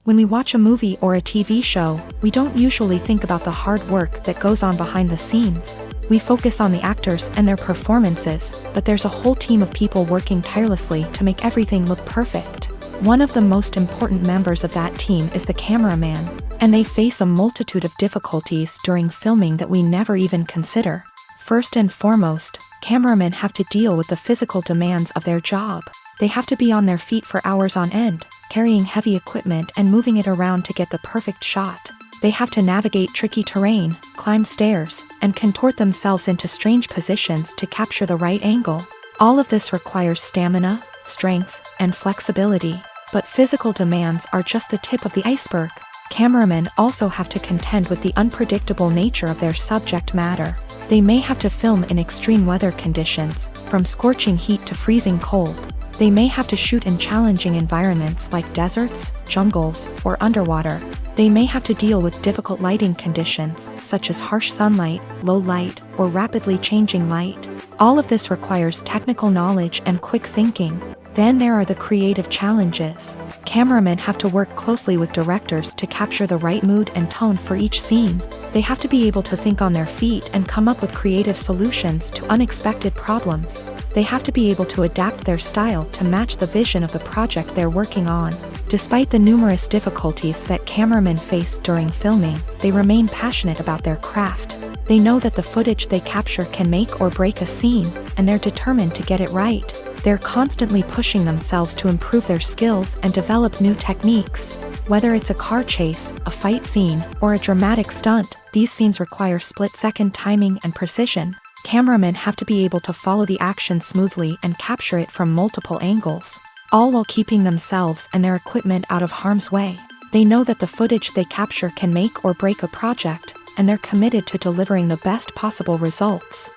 Speaker 1: When we watch a movie or a TV show, we don't usually think about the hard work that goes on behind the scenes. We focus on the actors and their performances, but there's a whole team of people working tirelessly to make everything look perfect. One of the most important members of that team is the cameraman, and they face a multitude of difficulties during filming that we never even consider. First and foremost, cameramen have to deal with the physical demands of their job. They have to be on their feet for hours on end, carrying heavy equipment and moving it around to get the perfect shot. They have to navigate tricky terrain, climb stairs, and contort themselves into strange positions to capture the right angle. All of this requires stamina, strength, and flexibility. But physical demands are just the tip of the iceberg. Cameramen also have to contend with the unpredictable nature of their subject matter. They may have to film in extreme weather conditions, from scorching heat to freezing cold. They may have to shoot in challenging environments like deserts, jungles, or underwater. They may have to deal with difficult lighting conditions, such as harsh sunlight, low light, or rapidly changing light. All of this requires technical knowledge and quick thinking. Then there are the creative challenges. Cameramen have to work closely with directors to capture the right mood and tone for each scene. They have to be able to think on their feet and come up with creative solutions to unexpected problems. They have to be able to adapt their style to match the vision of the project they're working on. Despite the numerous difficulties that cameramen face during filming, they remain passionate about their craft. They know that the footage they capture can make or break a scene, and they're determined to get it right. They're constantly pushing themselves to improve their skills and develop new techniques. Whether it's a car chase, a fight scene, or a dramatic stunt, these scenes require split-second timing and precision. Cameramen have to be able to follow the action smoothly and capture it from multiple angles, all while keeping themselves and their equipment out of harm's way. They know that the footage they capture can make or break a project, and they're committed to delivering the best possible results.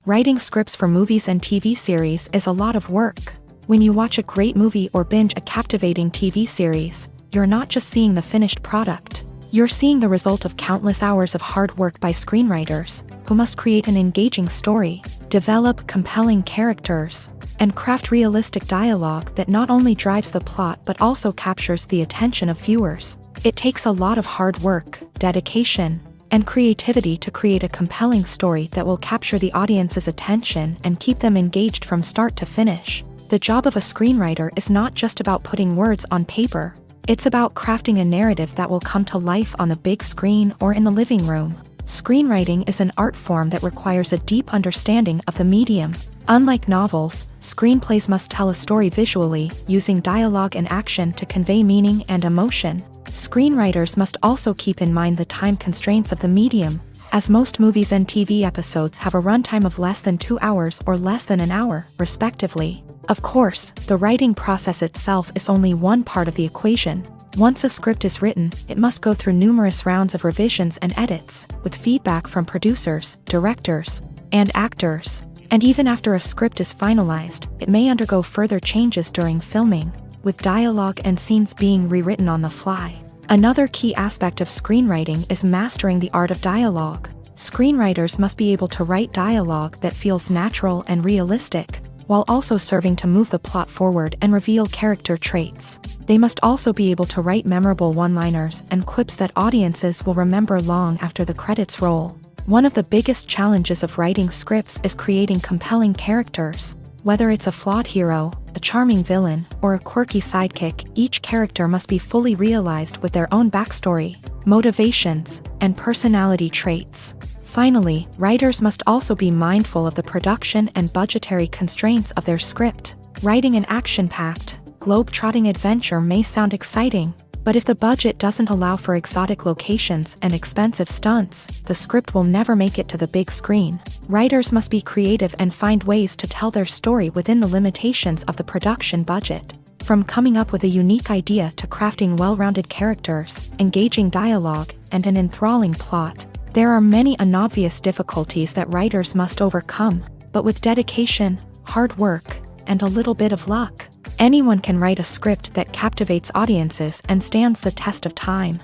Speaker 1: Writing scripts for movies and TV series is a lot of work. When you watch a great movie or binge a captivating TV series, you're not just seeing the finished product. You're seeing the result of countless hours of hard work by screenwriters, who must create an engaging story, develop compelling characters, and craft realistic dialogue that not only drives the plot but also captures the attention of viewers. It takes a lot of hard work, dedication, and creativity to create a compelling story that will capture the audience's attention and keep them engaged from start to finish. The job of a screenwriter is not just about putting words on paper. It's about crafting a narrative that will come to life on the big screen or in the living room. Screenwriting is an art form that requires a deep understanding of the medium. Unlike novels, screenplays must tell a story visually, using dialogue and action to convey meaning and emotion. Screenwriters must also keep in mind the time constraints of the medium, as most movies and TV episodes have a runtime of less than 2 hours or less than an hour, respectively. Of course, the writing process itself is only one part of the equation. Once a script is written, it must go through numerous rounds of revisions and edits, with feedback from producers, directors, and actors. And even after a script is finalized, it may undergo further changes during filming, with dialogue and scenes being rewritten on the fly. Another key aspect of screenwriting is mastering the art of dialogue. Screenwriters must be able to write dialogue that feels natural and realistic, while also serving to move the plot forward and reveal character traits. They must also be able to write memorable one-liners and quips that audiences will remember long after the credits roll. One of the biggest challenges of writing scripts is creating compelling characters. Whether it's a flawed hero, a charming villain, or a quirky sidekick, each character must be fully realized with their own backstory, motivations, and personality traits. Finally, writers must also be mindful of the production and budgetary constraints of their script. Writing an action-packed, globe-trotting adventure may sound exciting, but if the budget doesn't allow for exotic locations and expensive stunts, the script will never make it to the big screen. Writers must be creative and find ways to tell their story within the limitations of the production budget. From coming up with a unique idea to crafting well-rounded characters, engaging dialogue, and an enthralling plot, there are many unobvious difficulties that writers must overcome, but with dedication, hard work, and a little bit of luck, anyone can write a script that captivates audiences and stands the test of time.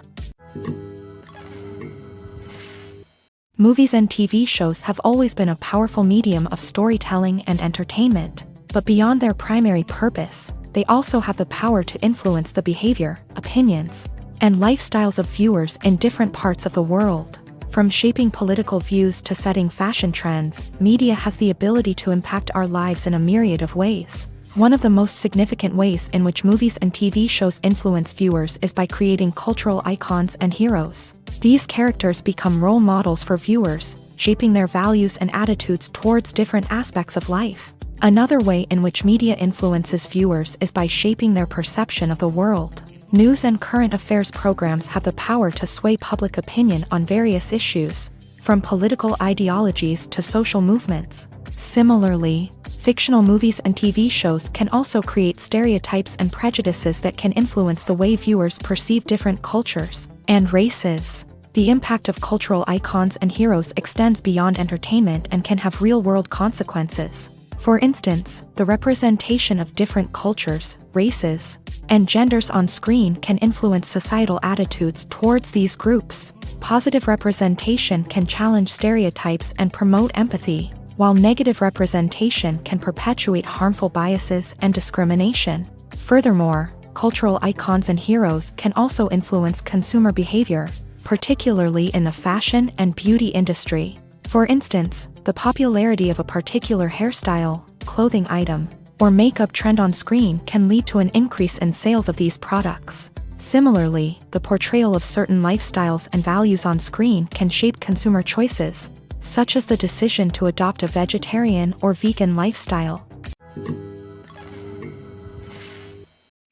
Speaker 1: Movies and TV shows have always been a powerful medium of storytelling and entertainment, but beyond their primary purpose, they also have the power to influence the behavior, opinions, and lifestyles of viewers in different parts of the world. From shaping political views to setting fashion trends, media has the ability to impact our lives in a myriad of ways. One of the most significant ways in which movies and TV shows influence viewers is by creating cultural icons and heroes. These characters become role models for viewers, shaping their values and attitudes towards different aspects of life. Another way in which media influences viewers is by shaping their perception of the world. News and current affairs programs have the power to sway public opinion on various issues, from political ideologies to social movements. Similarly, fictional movies and TV shows can also create stereotypes and prejudices that can influence the way viewers perceive different cultures and races. The impact of cultural icons and heroes extends beyond entertainment and can have real-world consequences. For instance, the representation of different cultures, races, and genders on screen can influence societal attitudes towards these groups. Positive representation can challenge stereotypes and promote empathy, while negative representation can perpetuate harmful biases and discrimination. Furthermore, cultural icons and heroes can also influence consumer behavior, particularly in the fashion and beauty industry. For instance, the popularity of a particular hairstyle, clothing item, or makeup trend on screen can lead to an increase in sales of these products. Similarly, the portrayal of certain lifestyles and values on screen can shape consumer choices, such as the decision to adopt a vegetarian or vegan lifestyle.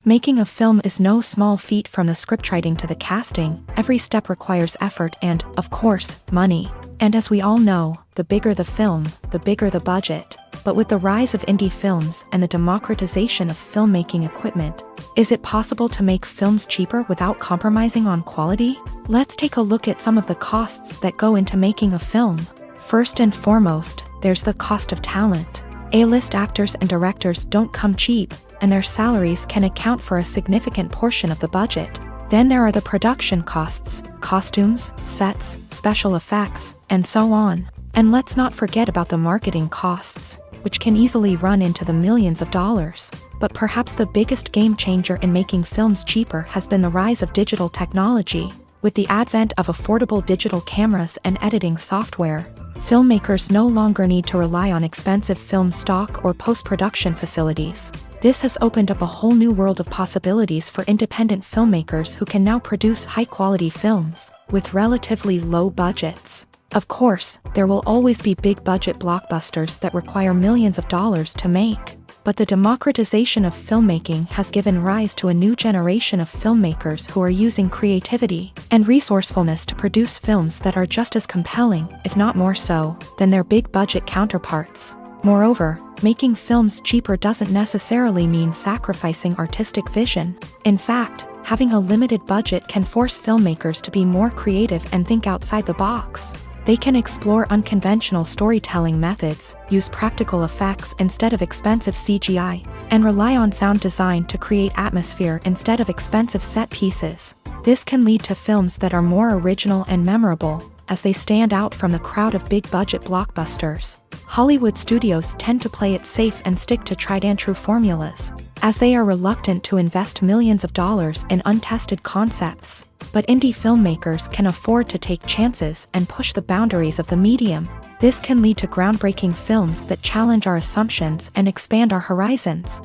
Speaker 1: Making a film is no small feat. From the scriptwriting to the casting, every step requires effort and, of course, money. And as we all know, the bigger the film, the bigger the budget. But with the rise of indie films and the democratization of filmmaking equipment, is it possible to make films cheaper without compromising on quality? Let's take a look at some of the costs that go into making a film. First and foremost, there's the cost of talent. A-list actors and directors don't come cheap, and their salaries can account for a significant portion of the budget. Then there are the production costs, costumes, sets, special effects, and so on. And let's not forget about the marketing costs, which can easily run into the millions of dollars. But perhaps the biggest game changer in making films cheaper has been the rise of digital technology. With the advent of affordable digital cameras and editing software, filmmakers no longer need to rely on expensive film stock or post-production facilities. This has opened up a whole new world of possibilities for independent filmmakers who can now produce high-quality films with relatively low budgets. Of course, there will always be big-budget blockbusters that require millions of dollars to make. But the democratization of filmmaking has given rise to a new generation of filmmakers who are using creativity and resourcefulness to produce films that are just as compelling, if not more so, than their big-budget counterparts. Moreover, making films cheaper doesn't necessarily mean sacrificing artistic vision. In fact, having a limited budget can force filmmakers to be more creative and think outside the box. They can explore unconventional storytelling methods, use practical effects instead of expensive CGI, and rely on sound design to create atmosphere instead of expensive set pieces. This can lead to films that are more original and memorable, as they stand out from the crowd of big-budget blockbusters. Hollywood studios tend to play it safe and stick to tried-and-true formulas, as they are reluctant to invest millions of dollars in untested concepts. But indie filmmakers can afford to take chances and push the boundaries of the medium. This can lead to groundbreaking films that challenge our assumptions and expand our horizons.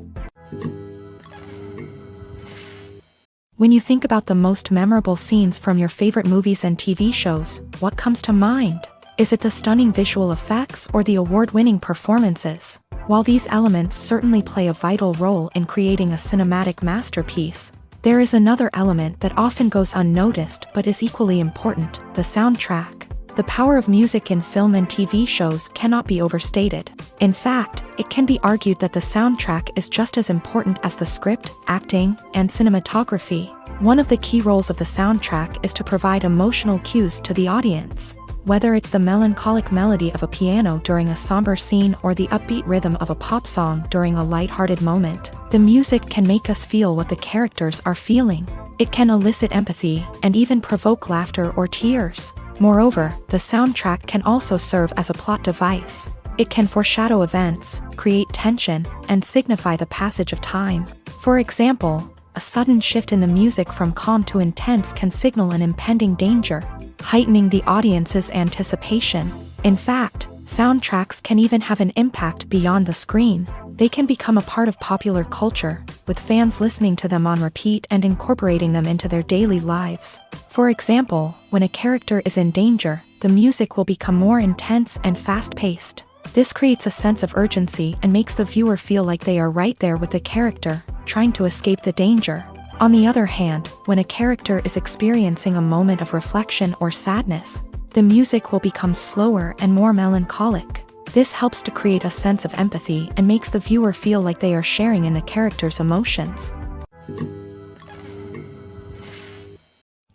Speaker 1: When you think about the most memorable scenes from your favorite movies and TV shows, what comes to mind? Is it the stunning visual effects or the award-winning performances? While these elements certainly play a vital role in creating a cinematic masterpiece, there is another element that often goes unnoticed but is equally important: the soundtrack. The power of music in film and TV shows cannot be overstated. In fact, it can be argued that the soundtrack is just as important as the script, acting, and cinematography. One of the key roles of the soundtrack is to provide emotional cues to the audience. Whether it's the melancholic melody of a piano during a somber scene or the upbeat rhythm of a pop song during a lighthearted moment, the music can make us feel what the characters are feeling. It can elicit empathy and even provoke laughter or tears. Moreover, the soundtrack can also serve as a plot device. It can foreshadow events, create tension, and signify the passage of time. For example, a sudden shift in the music from calm to intense can signal an impending danger, heightening the audience's anticipation. In fact, soundtracks can even have an impact beyond the screen. They can become a part of popular culture, with fans listening to them on repeat and incorporating them into their daily lives. For example, when a character is in danger, the music will become more intense and fast-paced. This creates a sense of urgency and makes the viewer feel like they are right there with the character, trying to escape the danger. On the other hand, when a character is experiencing a moment of reflection or sadness, the music will become slower and more melancholic. This helps to create a sense of empathy and makes the viewer feel like they are sharing in the character's emotions.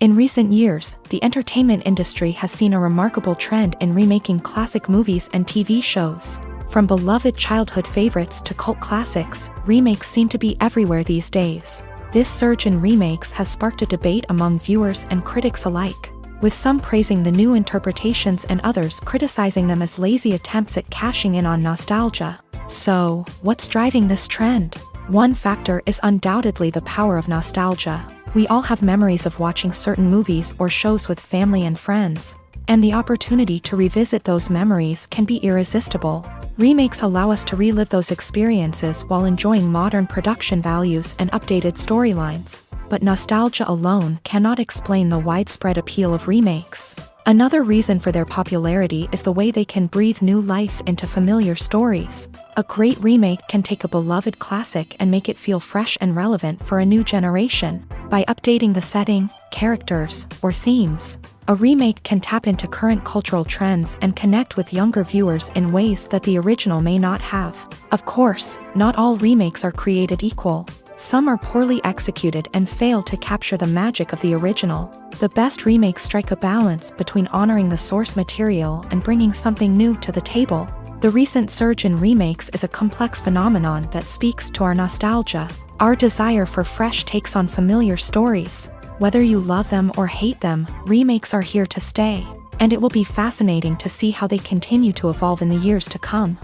Speaker 1: In recent years, the entertainment industry has seen a remarkable trend in remaking classic movies and TV shows. From beloved childhood favorites to cult classics, remakes seem to be everywhere these days. This surge in remakes has sparked a debate among viewers and critics alike, with some praising the new interpretations and others criticizing them as lazy attempts at cashing in on nostalgia. So, what's driving this trend? One factor is undoubtedly the power of nostalgia. We all have memories of watching certain movies or shows with family and friends, and the opportunity to revisit those memories can be irresistible. Remakes allow us to relive those experiences while enjoying modern production values and updated storylines. But nostalgia alone cannot explain the widespread appeal of remakes. Another reason for their popularity is the way they can breathe new life into familiar stories. A great remake can take a beloved classic and make it feel fresh and relevant for a new generation. By updating the setting, characters, or themes, a remake can tap into current cultural trends and connect with younger viewers in ways that the original may not have. Of course, not all remakes are created equal. Some are poorly executed and fail to capture the magic of the original. The best remakes strike a balance between honoring the source material and bringing something new to the table. The recent surge in remakes is a complex phenomenon that speaks to our nostalgia, our desire for fresh takes on familiar stories. Whether you love them or hate them, remakes are here to stay, and it will be fascinating to see how they continue to evolve in the years to come.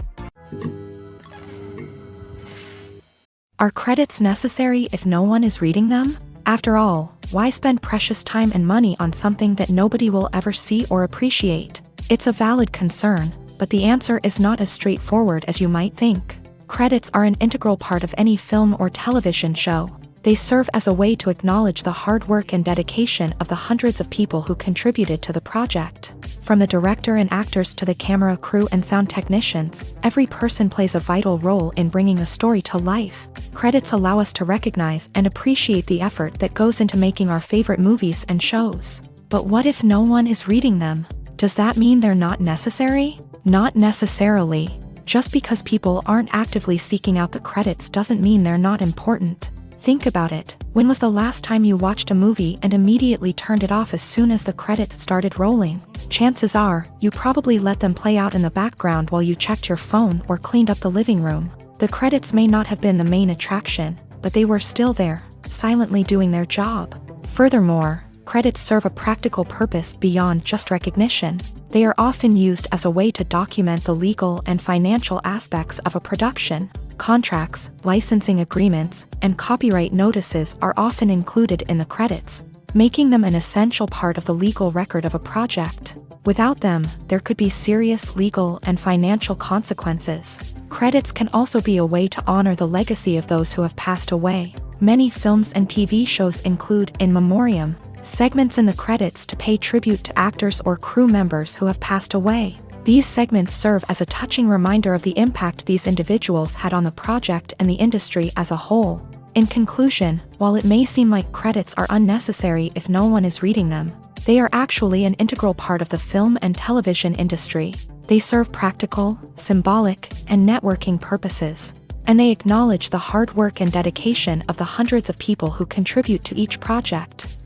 Speaker 1: Are credits necessary if no one is reading them? After all, why spend precious time and money on something that nobody will ever see or appreciate? It's a valid concern, but the answer is not as straightforward as you might think. Credits are an integral part of any film or television show. They serve as a way to acknowledge the hard work and dedication of the hundreds of people who contributed to the project. From the director and actors to the camera crew and sound technicians, every person plays a vital role in bringing a story to life. Credits allow us to recognize and appreciate the effort that goes into making our favorite movies and shows. But what if no one is reading them? Does that mean they're not necessary? Not necessarily. Just because people aren't actively seeking out the credits doesn't mean they're not important. Think about it. When was the last time you watched a movie and immediately turned it off as soon as the credits started rolling? Chances are, you probably let them play out in the background while you checked your phone or cleaned up the living room. The credits may not have been the main attraction, but they were still there, silently doing their job. Furthermore, credits serve a practical purpose beyond just recognition. They are often used as a way to document the legal and financial aspects of a production. Contracts, licensing agreements, and copyright notices are often included in the credits, making them an essential part of the legal record of a project. Without them, there could be serious legal and financial consequences. Credits can also be a way to honor the legacy of those who have passed away. Many films and TV shows include in memoriam segments in the credits to pay tribute to actors or crew members who have passed away. These segments serve as a touching reminder of the impact these individuals had on the project and the industry as a whole. In conclusion, while it may seem like credits are unnecessary if no one is reading them, they are actually an integral part of the film and television industry. They serve practical, symbolic, and networking purposes, and they acknowledge the hard work and dedication of the hundreds of people who contribute to each project.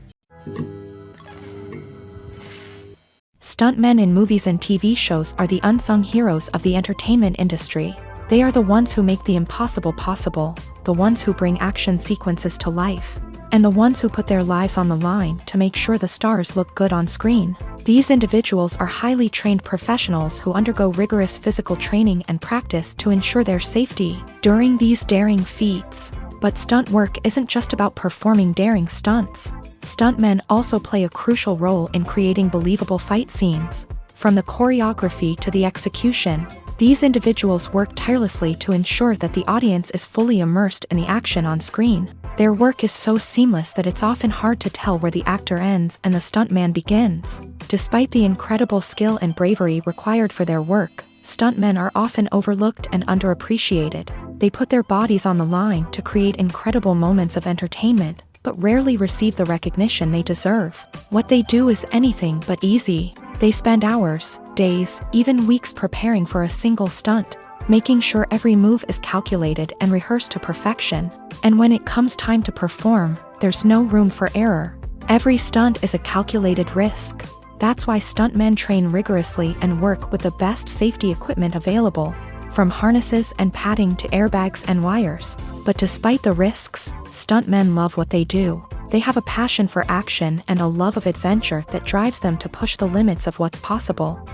Speaker 1: Stuntmen in movies and TV shows are the unsung heroes of the entertainment industry. They are the ones who make the impossible possible, the ones who bring action sequences to life, and the ones who put their lives on the line to make sure the stars look good on screen. These individuals are highly trained professionals who undergo rigorous physical training and practice to ensure their safety during these daring feats. But stunt work isn't just about performing daring stunts. Stuntmen also play a crucial role in creating believable fight scenes. From the choreography to the execution, these individuals work tirelessly to ensure that the audience is fully immersed in the action on screen. Their work is so seamless that it's often hard to tell where the actor ends and the stuntman begins. Despite the incredible skill and bravery required for their work, stuntmen are often overlooked and underappreciated. They put their bodies on the line to create incredible moments of entertainment, but rarely receive the recognition they deserve. What they do is anything but easy. They spend hours, days, even weeks preparing for a single stunt, making sure every move is calculated and rehearsed to perfection. And when it comes time to perform, there's no room for error. Every stunt is a calculated risk. That's why stuntmen train rigorously and work with the best safety equipment available, from harnesses and padding to airbags and wires. But despite the risks, stuntmen love what they do. They have a passion for action and a love of adventure that drives them to push the limits of what's possible.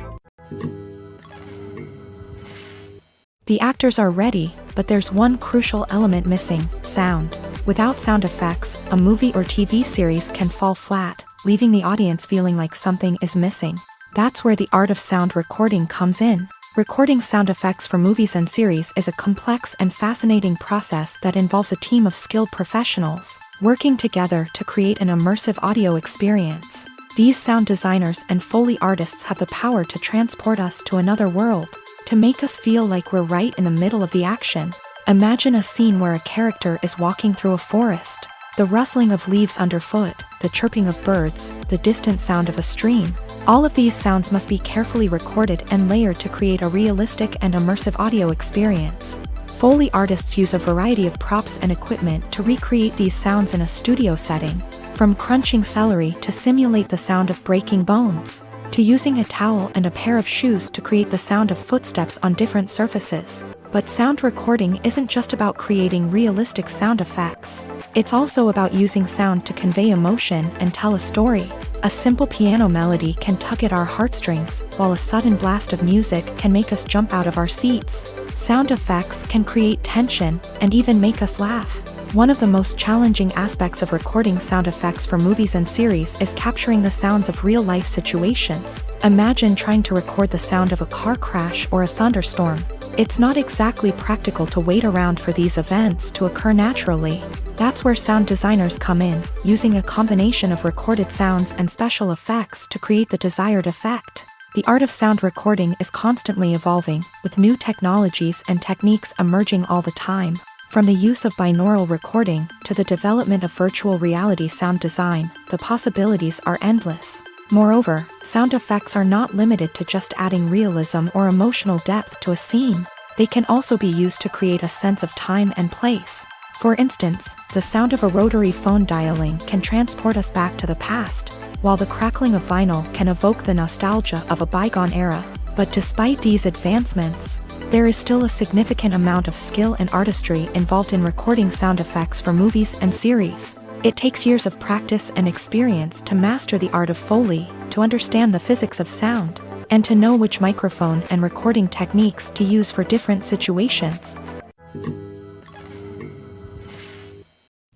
Speaker 1: The actors are ready, but there's one crucial element missing: sound. Without sound effects, a movie or TV series can fall flat, leaving the audience feeling like something is missing. That's where the art of sound recording comes in. Recording sound effects for movies and series is a complex and fascinating process that involves a team of skilled professionals working together to create an immersive audio experience. These sound designers and Foley artists have the power to transport us to another world, to make us feel like we're right in the middle of the action. Imagine a scene where a character is walking through a forest. The rustling of leaves underfoot, the chirping of birds, the distant sound of a stream. All of these sounds must be carefully recorded and layered to create a realistic and immersive audio experience. Foley artists use a variety of props and equipment to recreate these sounds in a studio setting, from crunching celery to simulate the sound of breaking bones, to using a towel and a pair of shoes to create the sound of footsteps on different surfaces. But sound recording isn't just about creating realistic sound effects. It's also about using sound to convey emotion and tell a story. A simple piano melody can tug at our heartstrings, while a sudden blast of music can make us jump out of our seats. Sound effects can create tension and even make us laugh. One of the most challenging aspects of recording sound effects for movies and series is capturing the sounds of real-life situations. Imagine trying to record the sound of a car crash or a thunderstorm. It's not exactly practical to wait around for these events to occur naturally. That's where sound designers come in, using a combination of recorded sounds and special effects to create the desired effect. The art of sound recording is constantly evolving, with new technologies and techniques emerging all the time. From the use of binaural recording to the development of virtual reality sound design, the possibilities are endless. Moreover, sound effects are not limited to just adding realism or emotional depth to a scene. They can also be used to create a sense of time and place. For instance, the sound of a rotary phone dialing can transport us back to the past, while the crackling of vinyl can evoke the nostalgia of a bygone era. But despite these advancements, there is still a significant amount of skill and artistry involved in recording sound effects for movies and series. It takes years of practice and experience to master the art of Foley, to understand the physics of sound, and to know which microphone and recording techniques to use for different situations.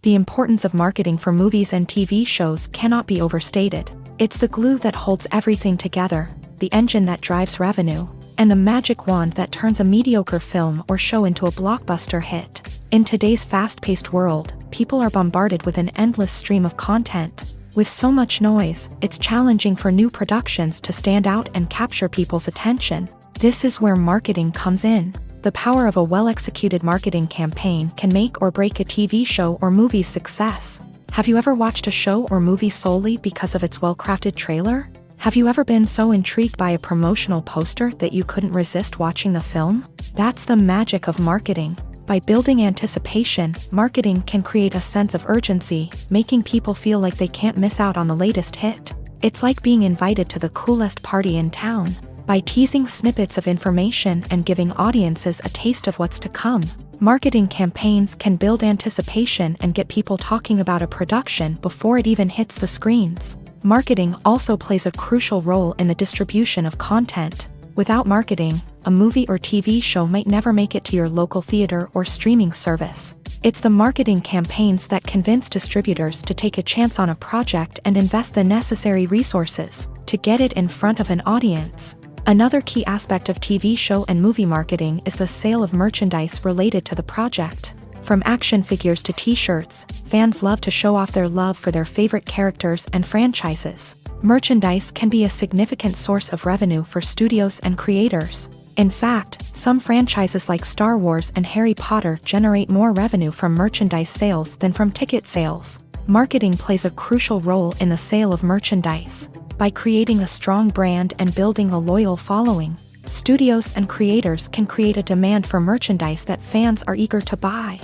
Speaker 1: The importance of marketing for movies and TV shows cannot be overstated. It's the glue that holds everything together, the engine that drives revenue, and the magic wand that turns a mediocre film or show into a blockbuster hit. In today's fast-paced world, people are bombarded with an endless stream of content. With so much noise, it's challenging for new productions to stand out and capture people's attention. This is where marketing comes in. The power of a well-executed marketing campaign can make or break a TV show or movie's success. Have you ever watched a show or movie solely because of its well-crafted trailer? Have you ever been so intrigued by a promotional poster that you couldn't resist watching the film? That's the magic of marketing. By building anticipation, marketing can create a sense of urgency, making people feel like they can't miss out on the latest hit. It's like being invited to the coolest party in town. By teasing snippets of information and giving audiences a taste of what's to come, marketing campaigns can build anticipation and get people talking about a production before it even hits the screens. Marketing also plays a crucial role in the distribution of content. Without marketing, a movie or TV show might never make it to your local theater or streaming service. It's the marketing campaigns that convince distributors to take a chance on a project and invest the necessary resources to get it in front of an audience. Another key aspect of TV show and movie marketing is the sale of merchandise related to the project. From action figures to t-shirts, fans love to show off their love for their favorite characters and franchises. Merchandise can be a significant source of revenue for studios and creators. In fact, some franchises like Star Wars and Harry Potter generate more revenue from merchandise sales than from ticket sales. Marketing plays a crucial role in the sale of merchandise. By creating a strong brand and building a loyal following, studios and creators can create a demand for merchandise that fans are eager to buy.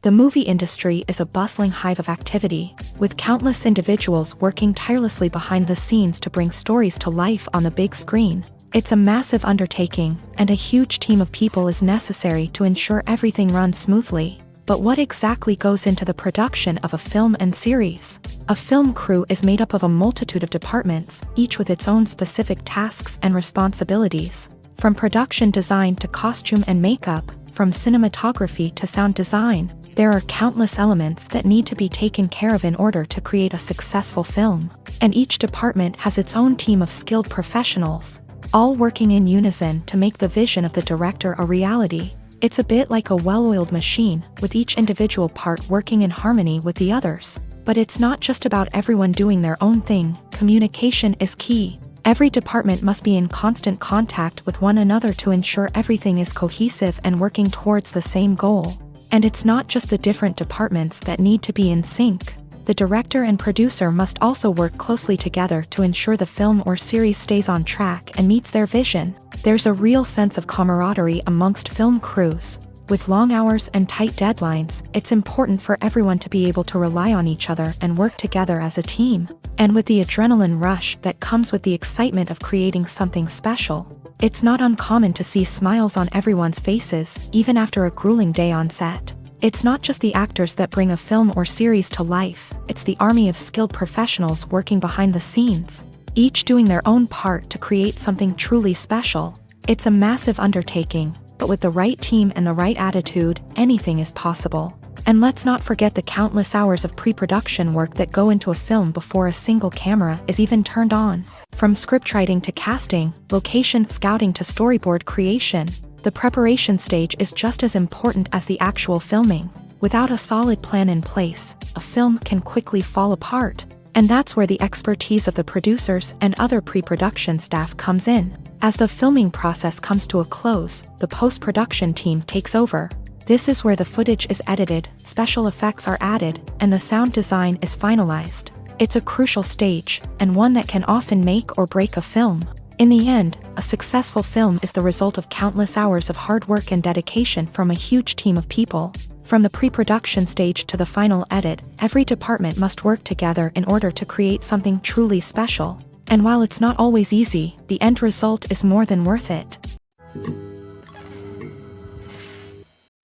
Speaker 1: The movie industry is a bustling hive of activity, with countless individuals working tirelessly behind the scenes to bring stories to life on the big screen. It's a massive undertaking, and a huge team of people is necessary to ensure everything runs smoothly. But what exactly goes into the production of a film and series? A film crew is made up of a multitude of departments, each with its own specific tasks and responsibilities. From production design to costume and makeup, from cinematography to sound design, there are countless elements that need to be taken care of in order to create a successful film. And each department has its own team of skilled professionals, all working in unison to make the vision of the director a reality. It's a bit like a well-oiled machine, with each individual part working in harmony with the others. But it's not just about everyone doing their own thing. Communication is key. Every department must be in constant contact with one another to ensure everything is cohesive and working towards the same goal. And it's not just the different departments that need to be in sync. The director and producer must also work closely together to ensure the film or series stays on track and meets their vision. There's a real sense of camaraderie amongst film crews. With long hours and tight deadlines, it's important for everyone to be able to rely on each other and work together as a team. And with the adrenaline rush that comes with the excitement of creating something special, it's not uncommon to see smiles on everyone's faces, even after a grueling day on set. It's not just the actors that bring a film or series to life, it's the army of skilled professionals working behind the scenes, each doing their own part to create something truly special. It's a massive undertaking, but with the right team and the right attitude, anything is possible. And let's not forget the countless hours of pre-production work that go into a film before a single camera is even turned on. From scriptwriting to casting, location scouting to storyboard creation, the preparation stage is just as important as the actual filming. Without a solid plan in place, a film can quickly fall apart. And that's where the expertise of the producers and other pre-production staff comes in. As the filming process comes to a close, the post-production team takes over. This is where the footage is edited, special effects are added, and the sound design is finalized. It's a crucial stage, and one that can often make or break a film. In the end, a successful film is the result of countless hours of hard work and dedication from a huge team of people. From the pre-production stage to the final edit, every department must work together in order to create something truly special. And while it's not always easy, the end result is more than worth it.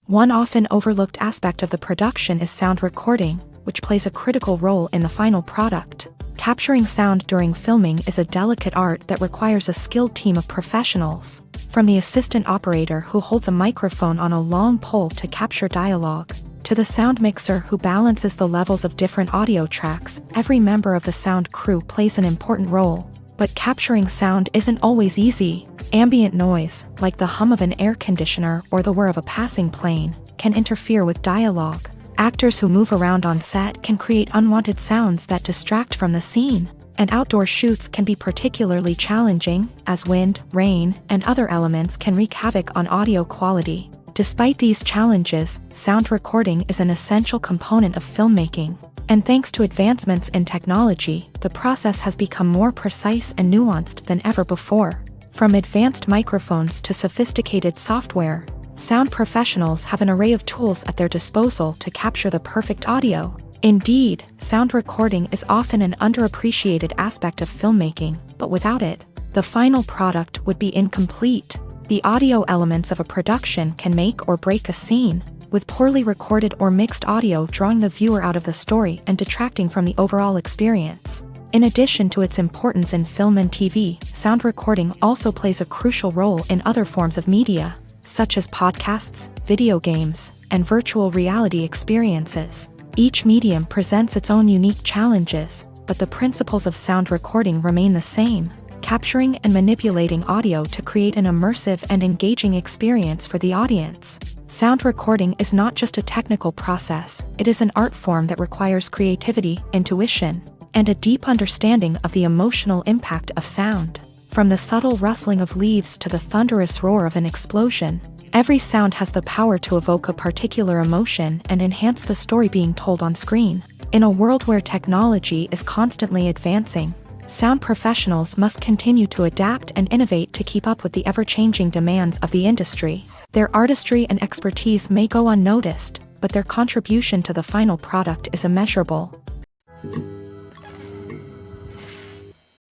Speaker 1: One often overlooked aspect of the production is sound recording, which plays a critical role in the final product. Capturing sound during filming is a delicate art that requires a skilled team of professionals. From the assistant operator who holds a microphone on a long pole to capture dialogue, to the sound mixer who balances the levels of different audio tracks, every member of the sound crew plays an important role. But capturing sound isn't always easy. Ambient noise, like the hum of an air conditioner or the whir of a passing plane, can interfere with dialogue. Actors who move around on set can create unwanted sounds that distract from the scene. And outdoor shoots can be particularly challenging, as wind, rain, and other elements can wreak havoc on audio quality. Despite these challenges, sound recording is an essential component of filmmaking. And thanks to advancements in technology, the process has become more precise and nuanced than ever before. From advanced microphones to sophisticated software, sound professionals have an array of tools at their disposal to capture the perfect audio. Indeed, sound recording is often an underappreciated aspect of filmmaking, but without it, the final product would be incomplete. The audio elements of a production can make or break a scene. with poorly recorded or mixed audio drawing the viewer out of the story and detracting from the overall experience. In addition to its importance in film and TV, sound recording also plays a crucial role in other forms of media, such as podcasts, video games, and virtual reality experiences. Each medium presents its own unique challenges, but the principles of sound recording remain the same, capturing and manipulating audio to create an immersive and engaging experience for the audience. Sound recording is not just a technical process, it is an art form that requires creativity, intuition, and a deep understanding of the emotional impact of sound. From the subtle rustling of leaves to the thunderous roar of an explosion, every sound has the power to evoke a particular emotion and enhance the story being told on screen. In a world where technology is constantly advancing, sound professionals must continue to adapt and innovate to keep up with the ever-changing demands of the industry. Their artistry and expertise may go unnoticed, but their contribution to the final product is immeasurable.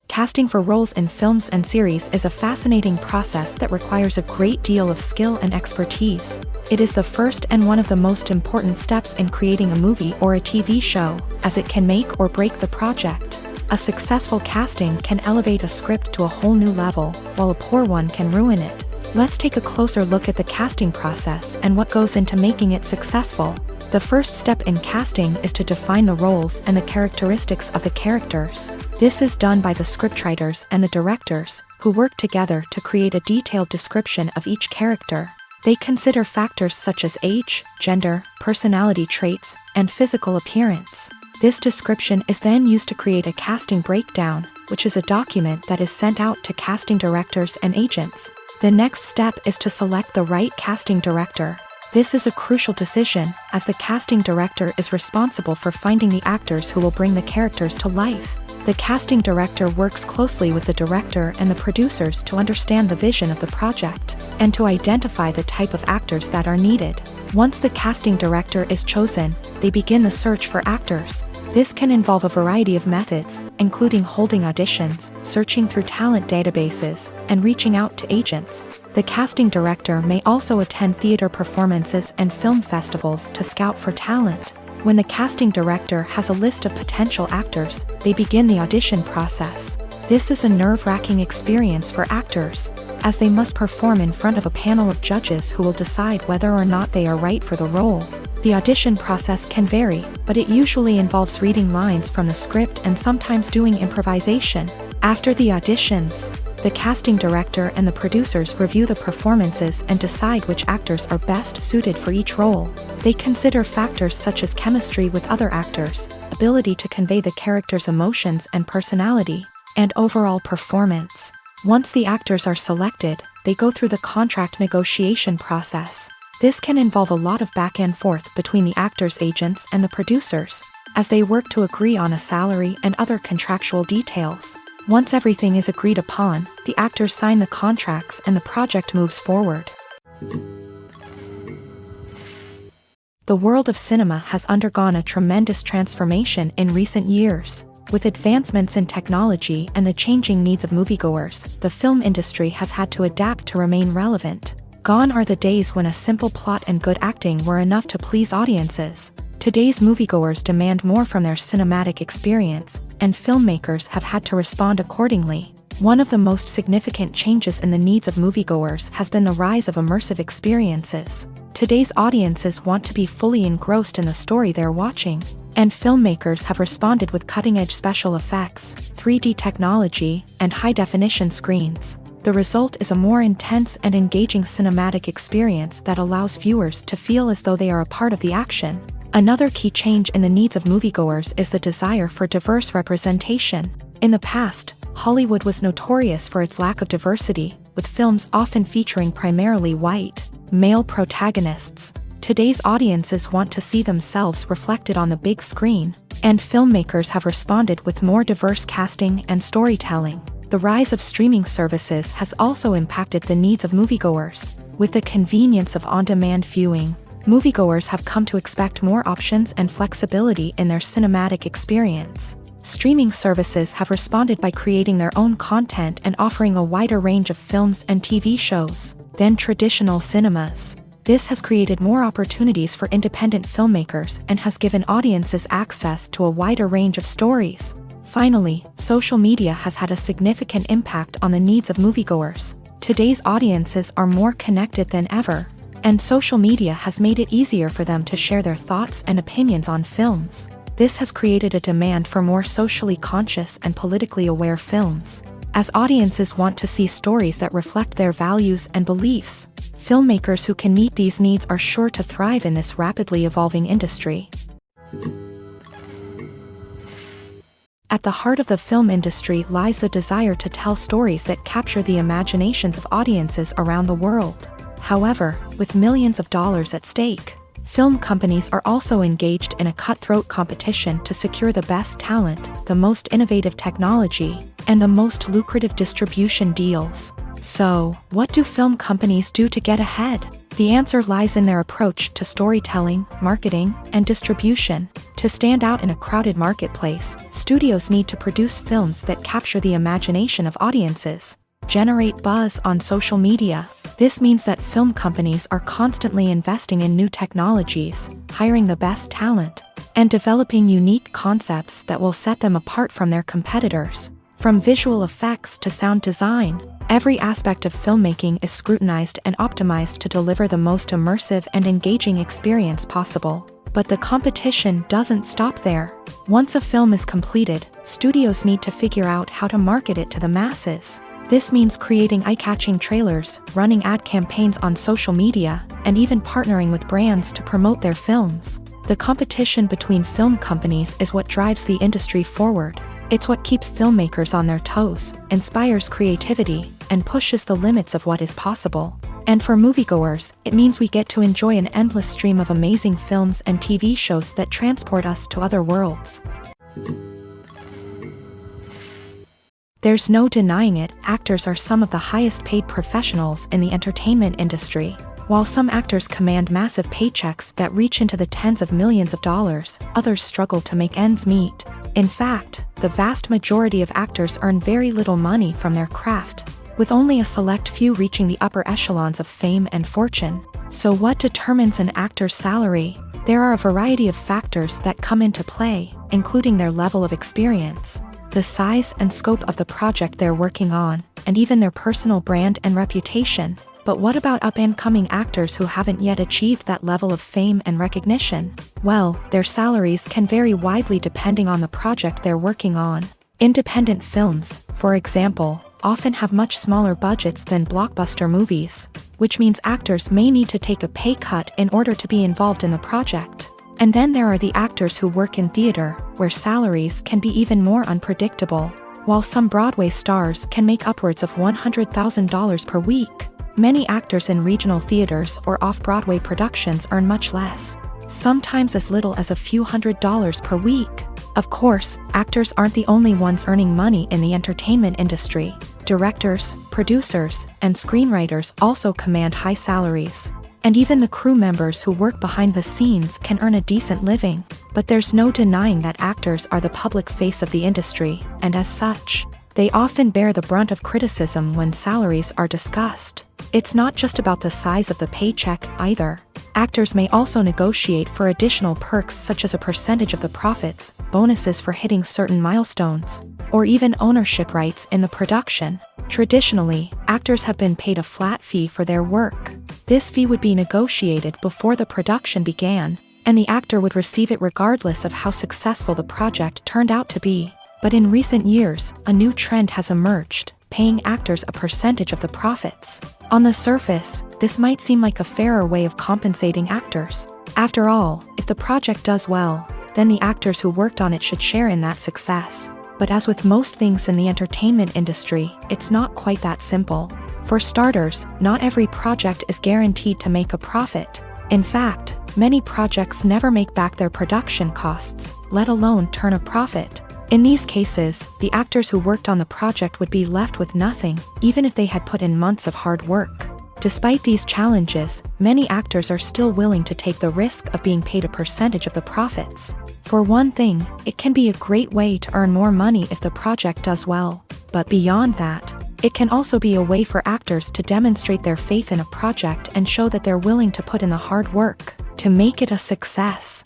Speaker 1: Casting for roles in films and series is a fascinating process that requires a great deal of skill and expertise. It is the first and one of the most important steps in creating a movie or a TV show, as it can make or break the project. A successful casting can elevate a script to a whole new level, while a poor one can ruin it. Let's take a closer look at the casting process and what goes into making it successful. The first step in casting is to define the roles and the characteristics of the characters. This is done by the scriptwriters and the directors, who work together to create a detailed description of each character. They consider factors such as age, gender, personality traits, and physical appearance. This description is then used to create a casting breakdown, which is a document that is sent out to casting directors and agents. The next step is to select the right casting director. This is a crucial decision, as the casting director is responsible for finding the actors who will bring the characters to life. The casting director works closely with the director and the producers to understand the vision of the project, and to identify the type of actors that are needed. Once the casting director is chosen, they begin the search for actors. This can involve a variety of methods, including holding auditions, searching through talent databases, and reaching out to agents. The casting director may also attend theater performances and film festivals to scout for talent. When the casting director has a list of potential actors, they begin the audition process. This is a nerve-wracking experience for actors, as they must perform in front of a panel of judges who will decide whether or not they are right for the role. The audition process can vary, but it usually involves reading lines from the script and sometimes doing improvisation. After the auditions, the casting director and the producers review the performances and decide which actors are best suited for each role. They consider factors such as chemistry with other actors, ability to convey the character's emotions and personality, and overall performance. Once the actors are selected, they go through the contract negotiation process. This can involve a lot of back and forth between the actors' agents and the producers, as they work to agree on a salary and other contractual details. Once everything is agreed upon, the actors sign the contracts and the project moves forward. The world of cinema has undergone a tremendous transformation in recent years. With advancements in technology and the changing needs of moviegoers, the film industry has had to adapt to remain relevant. Gone are the days when a simple plot and good acting were enough to please audiences. Today's moviegoers demand more from their cinematic experience, and filmmakers have had to respond accordingly. One of the most significant changes in the needs of moviegoers has been the rise of immersive experiences. Today's audiences want to be fully engrossed in the story they're watching, and filmmakers have responded with cutting-edge special effects, 3D technology, and high-definition screens. The result is a more intense and engaging cinematic experience that allows viewers to feel as though they are a part of the action. Another key change in the needs of moviegoers is the desire for diverse representation. In the past, Hollywood was notorious for its lack of diversity, with films often featuring primarily white, male protagonists. Today's audiences want to see themselves reflected on the big screen, and filmmakers have responded with more diverse casting and storytelling. The rise of streaming services has also impacted the needs of moviegoers. With the convenience of on-demand viewing, moviegoers have come to expect more options and flexibility in their cinematic experience. Streaming services have responded by creating their own content and offering a wider range of films and TV shows than traditional cinemas. This has created more opportunities for independent filmmakers and has given audiences access to a wider range of stories. Finally, social media has had a significant impact on the needs of moviegoers. Today's audiences are more connected than ever, and social media has made it easier for them to share their thoughts and opinions on films. This has created a demand for more socially conscious and politically aware films. As audiences want to see stories that reflect their values and beliefs, filmmakers who can meet these needs are sure to thrive in this rapidly evolving industry. At the heart of the film industry lies the desire to tell stories that capture the imaginations of audiences around the world. However, with millions of dollars at stake, film companies are also engaged in a cutthroat competition to secure the best talent, the most innovative technology, and the most lucrative distribution deals. So, what do film companies do to get ahead? The answer lies in their approach to storytelling, marketing, and distribution. To stand out in a crowded marketplace, studios need to produce films that capture the imagination of audiences, generate buzz on social media. This means that film companies are constantly investing in new technologies, hiring the best talent, and developing unique concepts that will set them apart from their competitors. From visual effects to sound design, every aspect of filmmaking is scrutinized and optimized to deliver the most immersive and engaging experience possible. But the competition doesn't stop there. Once a film is completed, studios need to figure out how to market it to the masses. This means creating eye-catching trailers, running ad campaigns on social media, and even partnering with brands to promote their films. The competition between film companies is what drives the industry forward. It's what keeps filmmakers on their toes, inspires creativity, and pushes the limits of what is possible. And for moviegoers, it means we get to enjoy an endless stream of amazing films and TV shows that transport us to other worlds. There's no denying it, actors are some of the highest paid professionals in the entertainment industry. While some actors command massive paychecks that reach into the tens of millions of dollars, others struggle to make ends meet. In fact, the vast majority of actors earn very little money from their craft, with only a select few reaching the upper echelons of fame and fortune. So what determines an actor's salary? There are a variety of factors that come into play, including their level of experience, the size and scope of the project they're working on, and even their personal brand and reputation. But what about up-and-coming actors who haven't yet achieved that level of fame and recognition? Well, their salaries can vary widely depending on the project they're working on. Independent films, for example, often have much smaller budgets than blockbuster movies, which means actors may need to take a pay cut in order to be involved in the project. And then there are the actors who work in theater, where salaries can be even more unpredictable. While some Broadway stars can make upwards of $100,000 per week, many actors in regional theaters or off-Broadway productions earn much less, sometimes as little as a few $100s per week. Of course, actors aren't the only ones earning money in the entertainment industry. Directors, producers, and screenwriters also command high salaries. And even the crew members who work behind the scenes can earn a decent living. But there's no denying that actors are the public face of the industry, and as such, they often bear the brunt of criticism when salaries are discussed. It's not just about the size of the paycheck, either. Actors may also negotiate for additional perks such as a percentage of the profits, bonuses for hitting certain milestones, or even ownership rights in the production. Traditionally, actors have been paid a flat fee for their work. This fee would be negotiated before the production began, and the actor would receive it regardless of how successful the project turned out to be. But in recent years, a new trend has emerged, paying actors a percentage of the profits. On the surface, this might seem like a fairer way of compensating actors. After all, if the project does well, then the actors who worked on it should share in that success. But as with most things in the entertainment industry, it's not quite that simple. For starters, not every project is guaranteed to make a profit. In fact, many projects never make back their production costs, let alone turn a profit. In these cases, the actors who worked on the project would be left with nothing, even if they had put in months of hard work. Despite these challenges, many actors are still willing to take the risk of being paid a percentage of the profits. For one thing, it can be a great way to earn more money if the project does well. But beyond that, it can also be a way for actors to demonstrate their faith in a project and show that they're willing to put in the hard work to make it a success.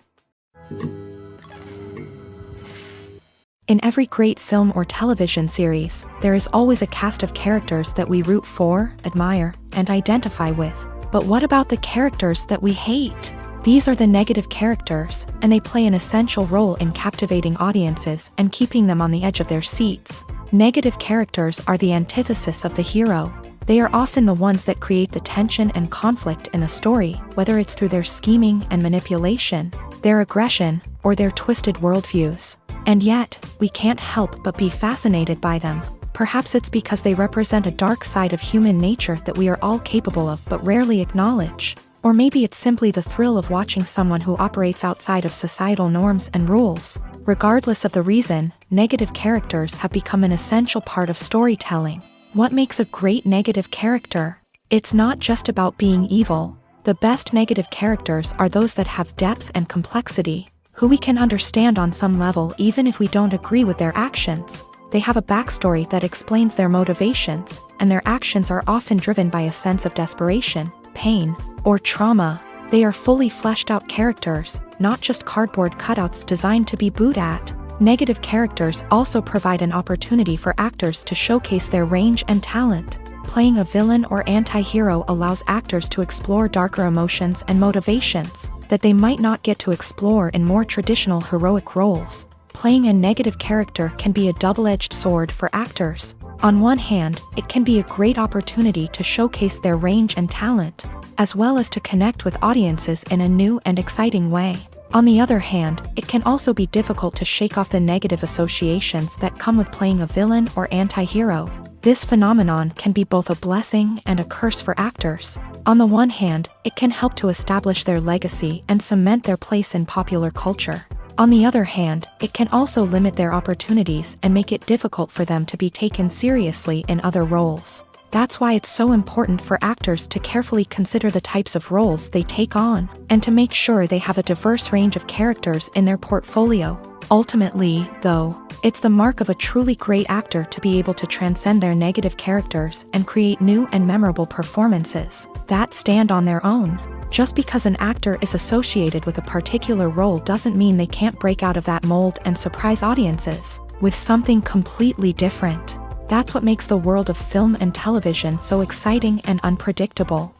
Speaker 1: In every great film or television series, there is always a cast of characters that we root for, admire, and identify with. But what about the characters that we hate? These are the negative characters, and they play an essential role in captivating audiences and keeping them on the edge of their seats. Negative characters are the antithesis of the hero. They are often the ones that create the tension and conflict in the story, whether it's through their scheming and manipulation, their aggression, or their twisted worldviews. And yet, we can't help but be fascinated by them. Perhaps it's because they represent a dark side of human nature that we are all capable of but rarely acknowledge. Or maybe it's simply the thrill of watching someone who operates outside of societal norms and rules. Regardless of the reason, negative characters have become an essential part of storytelling. What makes a great negative character? It's not just about being evil. The best negative characters are those that have depth and complexity, who we can understand on some level even if we don't agree with their actions. They have a backstory that explains their motivations, and their actions are often driven by a sense of desperation, pain, or trauma. They are fully fleshed out characters, not just cardboard cutouts designed to be booed at. Negative characters also provide an opportunity for actors to showcase their range and talent. Playing a villain or anti-hero allows actors to explore darker emotions and motivations that they might not get to explore in more traditional heroic roles. Playing a negative character can be a double-edged sword for actors. On one hand, it can be a great opportunity to showcase their range and talent, as well as to connect with audiences in a new and exciting way. On the other hand, it can also be difficult to shake off the negative associations that come with playing a villain or anti-hero. This phenomenon can be both a blessing and a curse for actors. On the one hand, it can help to establish their legacy and cement their place in popular culture. On the other hand, it can also limit their opportunities and make it difficult for them to be taken seriously in other roles. That's why it's so important for actors to carefully consider the types of roles they take on, and to make sure they have a diverse range of characters in their portfolio. Ultimately, though, it's the mark of a truly great actor to be able to transcend their negative characters and create new and memorable performances that stand on their own. Just because an actor is associated with a particular role doesn't mean they can't break out of that mold and surprise audiences with something completely different. That's what makes the world of film and television so exciting and unpredictable.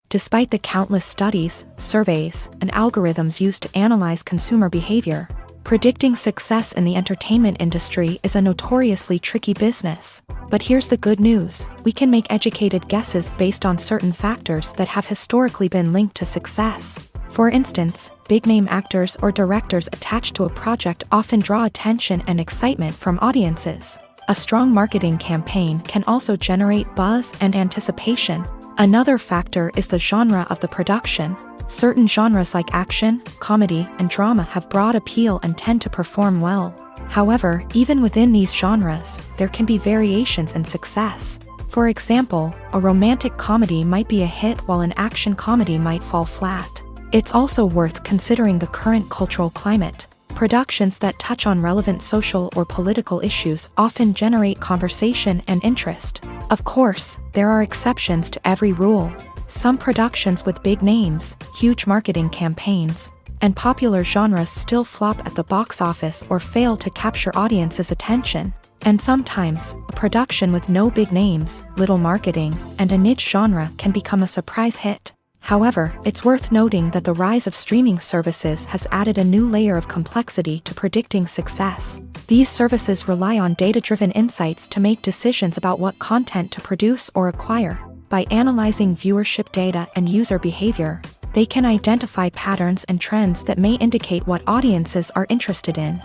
Speaker 1: Despite the countless studies, surveys, and algorithms used to analyze consumer behavior, predicting success in the entertainment industry is a notoriously tricky business. But here's the good news: we can make educated guesses based on certain factors that have historically been linked to success. For instance, big-name actors or directors attached to a project often draw attention and excitement from audiences. A strong marketing campaign can also generate buzz and anticipation. Another factor is the genre of the production. Certain genres like action, comedy, and drama have broad appeal and tend to perform well. However, even within these genres, there can be variations in success. For example, a romantic comedy might be a hit while an action comedy might fall flat. It's also worth considering the current cultural climate. Productions that touch on relevant social or political issues often generate conversation and interest. Of course, there are exceptions to every rule. Some productions with big names, huge marketing campaigns, and popular genres still flop at the box office or fail to capture audiences' attention. And sometimes, a production with no big names, little marketing, and a niche genre can become a surprise hit. However, it's worth noting that the rise of streaming services has added a new layer of complexity to predicting success. These services rely on data-driven insights to make decisions about what content to produce or acquire. By analyzing viewership data and user behavior, they can identify patterns and trends that may indicate what audiences are interested in.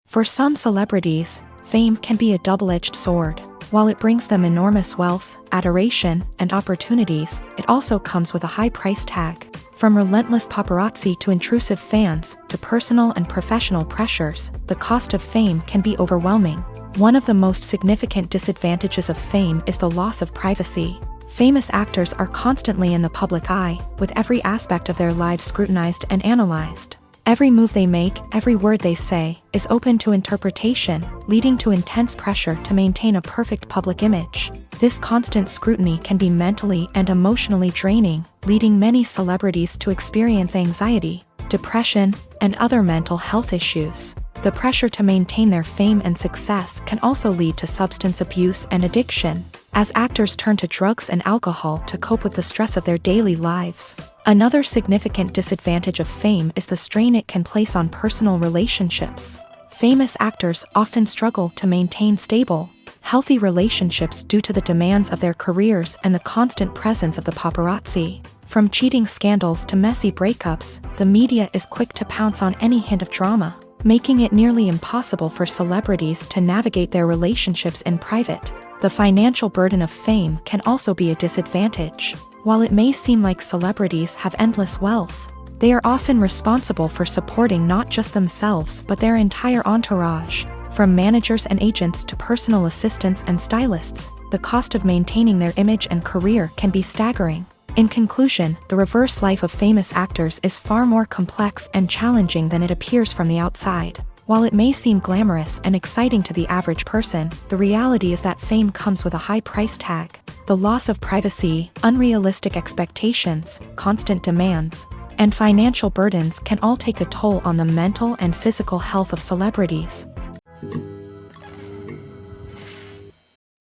Speaker 1: For some celebrities, fame can be a double-edged sword. While it brings them enormous wealth, adoration, and opportunities, it also comes with a high price tag. From relentless paparazzi to intrusive fans, to personal and professional pressures, the cost of fame can be overwhelming. One of the most significant disadvantages of fame is the loss of privacy. Famous actors are constantly in the public eye, with every aspect of their lives scrutinized and analyzed. Every move they make, every word they say, is open to interpretation, leading to intense pressure to maintain a perfect public image. This constant scrutiny can be mentally and emotionally draining, leading many celebrities to experience anxiety, depression, and other mental health issues. The pressure to maintain their fame and success can also lead to substance abuse and addiction, as actors turn to drugs and alcohol to cope with the stress of their daily lives. Another significant disadvantage of fame is the strain it can place on personal relationships. Famous actors often struggle to maintain stable, healthy relationships due to the demands of their careers and the constant presence of the paparazzi. From cheating scandals to messy breakups, the media is quick to pounce on any hint of drama, making it nearly impossible for celebrities to navigate their relationships in private. The financial burden of fame can also be a disadvantage. While it may seem like celebrities have endless wealth, they are often responsible for supporting not just themselves but their entire entourage. From managers and agents to personal assistants and stylists, the cost of maintaining their image and career can be staggering. In conclusion, the reverse life of famous actors is far more complex and challenging than it appears from the outside. While it may seem glamorous and exciting to the average person, the reality is that fame comes with a high price tag. The loss of privacy, unrealistic expectations, constant demands, and financial burdens can all take a toll on the mental and physical health of celebrities.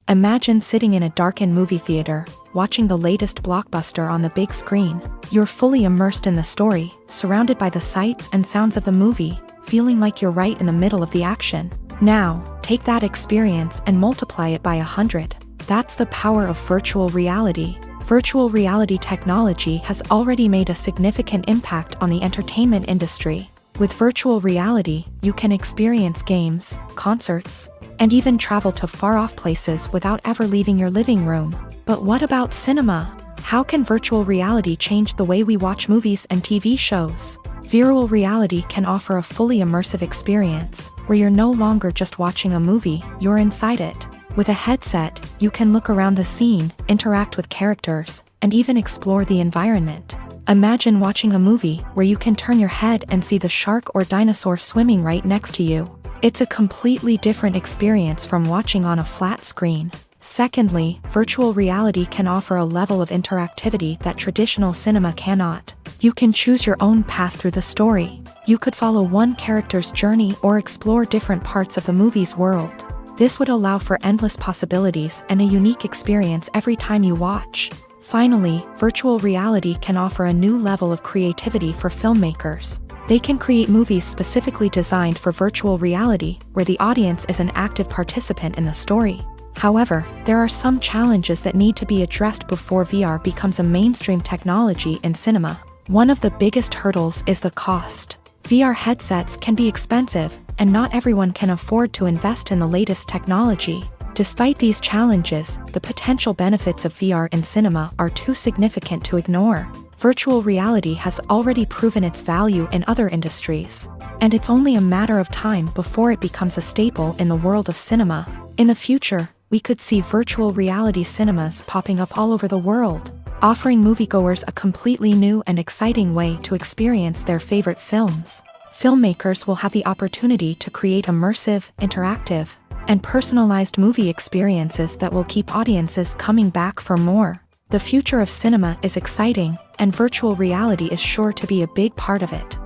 Speaker 1: Imagine sitting in a darkened movie theater, watching the latest blockbuster on the big screen. You're fully immersed in the story, surrounded by the sights and sounds of the movie, feeling like you're right in the middle of the action. Now, take that experience and multiply it by 100. That's the power of virtual reality. Virtual reality technology has already made a significant impact on the entertainment industry. With virtual reality, you can experience games, concerts, and even travel to far-off places without ever leaving your living room. But what about cinema? How can virtual reality change the way we watch movies and TV shows? Virtual reality can offer a fully immersive experience, where you're no longer just watching a movie, you're inside it. With a headset, you can look around the scene, interact with characters, and even explore the environment. Imagine watching a movie where you can turn your head and see the shark or dinosaur swimming right next to you. It's a completely different experience from watching on a flat screen. Secondly, virtual reality can offer a level of interactivity that traditional cinema cannot. You can choose your own path through the story. You could follow one character's journey or explore different parts of the movie's world. This would allow for endless possibilities and a unique experience every time you watch. Finally, virtual reality can offer a new level of creativity for filmmakers. They can create movies specifically designed for virtual reality, where the audience is an active participant in the story. However, there are some challenges that need to be addressed before VR becomes a mainstream technology in cinema. One of the biggest hurdles is the cost. VR headsets can be expensive, and not everyone can afford to invest in the latest technology. Despite these challenges, the potential benefits of VR in cinema are too significant to ignore. Virtual reality has already proven its value in other industries, and it's only a matter of time before it becomes a staple in the world of cinema. In the future, we could see virtual reality cinemas popping up all over the world, offering moviegoers a completely new and exciting way to experience their favorite films. Filmmakers will have the opportunity to create immersive, interactive, and personalized movie experiences that will keep audiences coming back for more. The future of cinema is exciting, and virtual reality is sure to be a big part of it.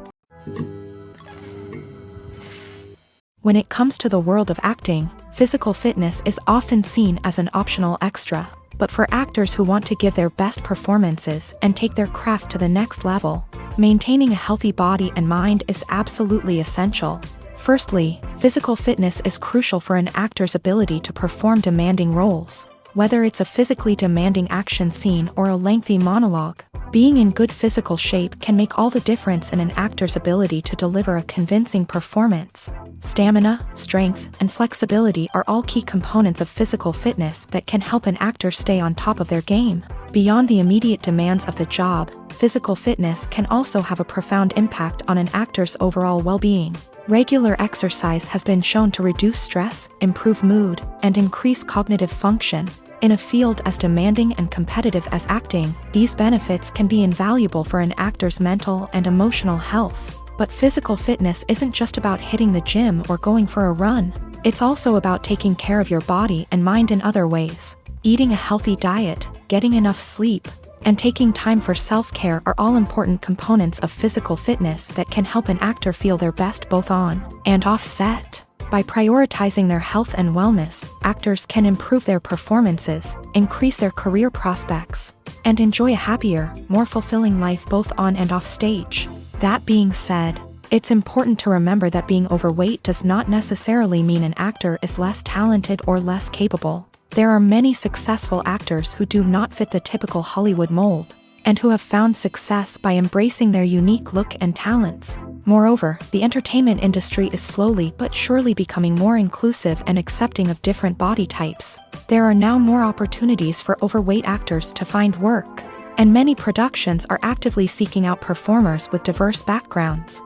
Speaker 1: When it comes to the world of acting, physical fitness is often seen as an optional extra. But for actors who want to give their best performances and take their craft to the next level, maintaining a healthy body and mind is absolutely essential. Firstly, physical fitness is crucial for an actor's ability to perform demanding roles. Whether it's a physically demanding action scene or a lengthy monologue, being in good physical shape can make all the difference in an actor's ability to deliver a convincing performance. Stamina, strength, and flexibility are all key components of physical fitness that can help an actor stay on top of their game. Beyond the immediate demands of the job, physical fitness can also have a profound impact on an actor's overall well-being. Regular exercise has been shown to reduce stress, improve mood, and increase cognitive function. In a field as demanding and competitive as acting, these benefits can be invaluable for an actor's mental and emotional health. But physical fitness isn't just about hitting the gym or going for a run. It's also about taking care of your body and mind in other ways. Eating a healthy diet, getting enough sleep, and taking time for self-care are all important components of physical fitness that can help an actor feel their best both on and off set. By prioritizing their health and wellness, actors can improve their performances, increase their career prospects, and enjoy a happier, more fulfilling life both on and off stage. That being said, it's important to remember that being overweight does not necessarily mean an actor is less talented or less capable. There are many successful actors who do not fit the typical Hollywood mold, and who have found success by embracing their unique look and talents. Moreover, the entertainment industry is slowly but surely becoming more inclusive and accepting of different body types. There are now more opportunities for overweight actors to find work, and many productions are actively seeking out performers with diverse backgrounds.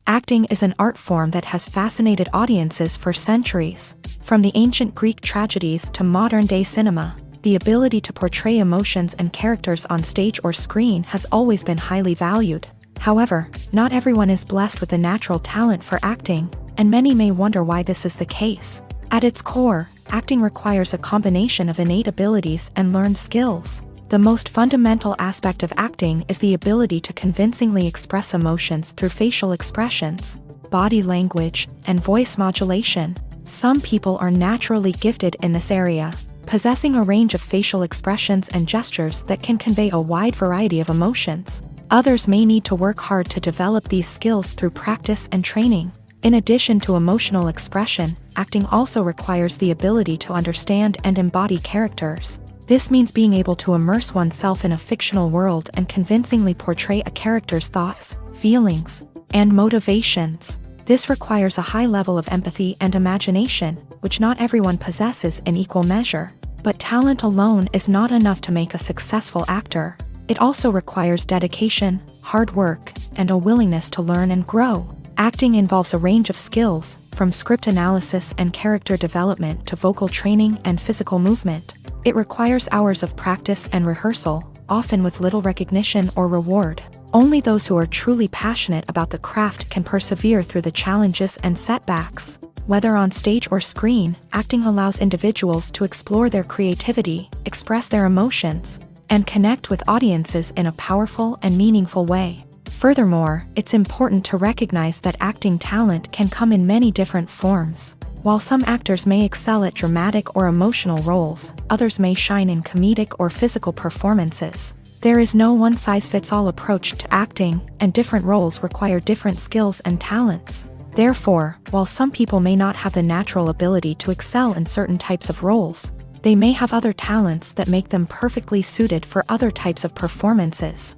Speaker 1: Acting is an art form that has fascinated audiences for centuries. From the ancient Greek tragedies to modern-day cinema, the ability to portray emotions and characters on stage or screen has always been highly valued. However, not everyone is blessed with a natural talent for acting, and many may wonder why this is the case. At its core, acting requires a combination of innate abilities and learned skills. The most fundamental aspect of acting is the ability to convincingly express emotions through facial expressions, body language, and voice modulation. Some people are naturally gifted in this area, possessing a range of facial expressions and gestures that can convey a wide variety of emotions. Others may need to work hard to develop these skills through practice and training. In addition to emotional expression, acting also requires the ability to understand and embody characters. This means being able to immerse oneself in a fictional world and convincingly portray a character's thoughts, feelings, and motivations. This requires a high level of empathy and imagination, which not everyone possesses in equal measure. But talent alone is not enough to make a successful actor. It also requires dedication, hard work, and a willingness to learn and grow. Acting involves a range of skills, from script analysis and character development to vocal training and physical movement. It requires hours of practice and rehearsal, often with little recognition or reward. Only those who are truly passionate about the craft can persevere through the challenges and setbacks. Whether on stage or screen, acting allows individuals to explore their creativity, express their emotions, and connect with audiences in a powerful and meaningful way. Furthermore, it's important to recognize that acting talent can come in many different forms. While some actors may excel at dramatic or emotional roles, others may shine in comedic or physical performances. There is no one-size-fits-all approach to acting, and different roles require different skills and talents. Therefore, while some people may not have the natural ability to excel in certain types of roles, they may have other talents that make them perfectly suited for other types of performances.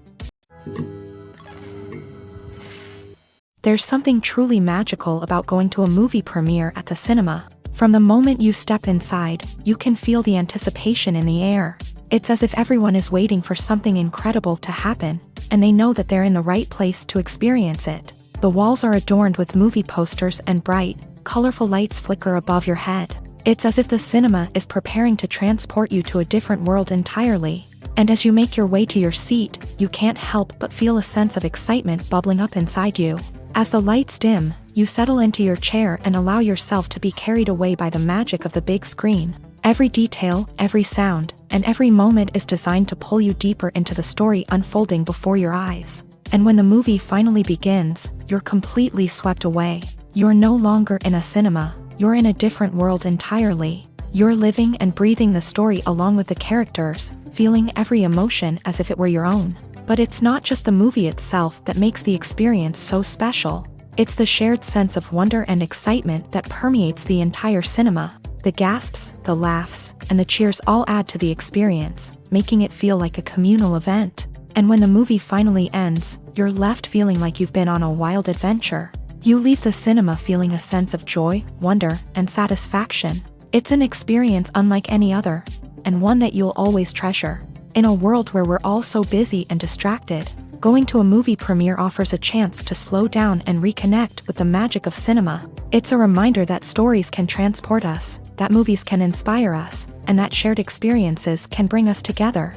Speaker 1: There's something truly magical about going to a movie premiere at the cinema. From the moment you step inside, you can feel the anticipation in the air. It's as if everyone is waiting for something incredible to happen, and they know that they're in the right place to experience it. The walls are adorned with movie posters and bright, colorful lights flicker above your head. It's as if the cinema is preparing to transport you to a different world entirely. And as you make your way to your seat, you can't help but feel a sense of excitement bubbling up inside you. As the lights dim, you settle into your chair and allow yourself to be carried away by the magic of the big screen. Every detail, every sound, and every moment is designed to pull you deeper into the story unfolding before your eyes. And when the movie finally begins, you're completely swept away. You're no longer in a cinema, you're in a different world entirely. You're living and breathing the story along with the characters, feeling every emotion as if it were your own. But it's not just the movie itself that makes the experience so special. It's the shared sense of wonder and excitement that permeates the entire cinema. The gasps, the laughs, and the cheers all add to the experience, making it feel like a communal event. And when the movie finally ends, you're left feeling like you've been on a wild adventure. You leave the cinema feeling a sense of joy, wonder, and satisfaction. It's an experience unlike any other, and one that you'll always treasure. In a world where we're all so busy and distracted, going to a movie premiere offers a chance to slow down and reconnect with the magic of cinema. It's a reminder that stories can transport us, that movies can inspire us, and that shared experiences can bring us together.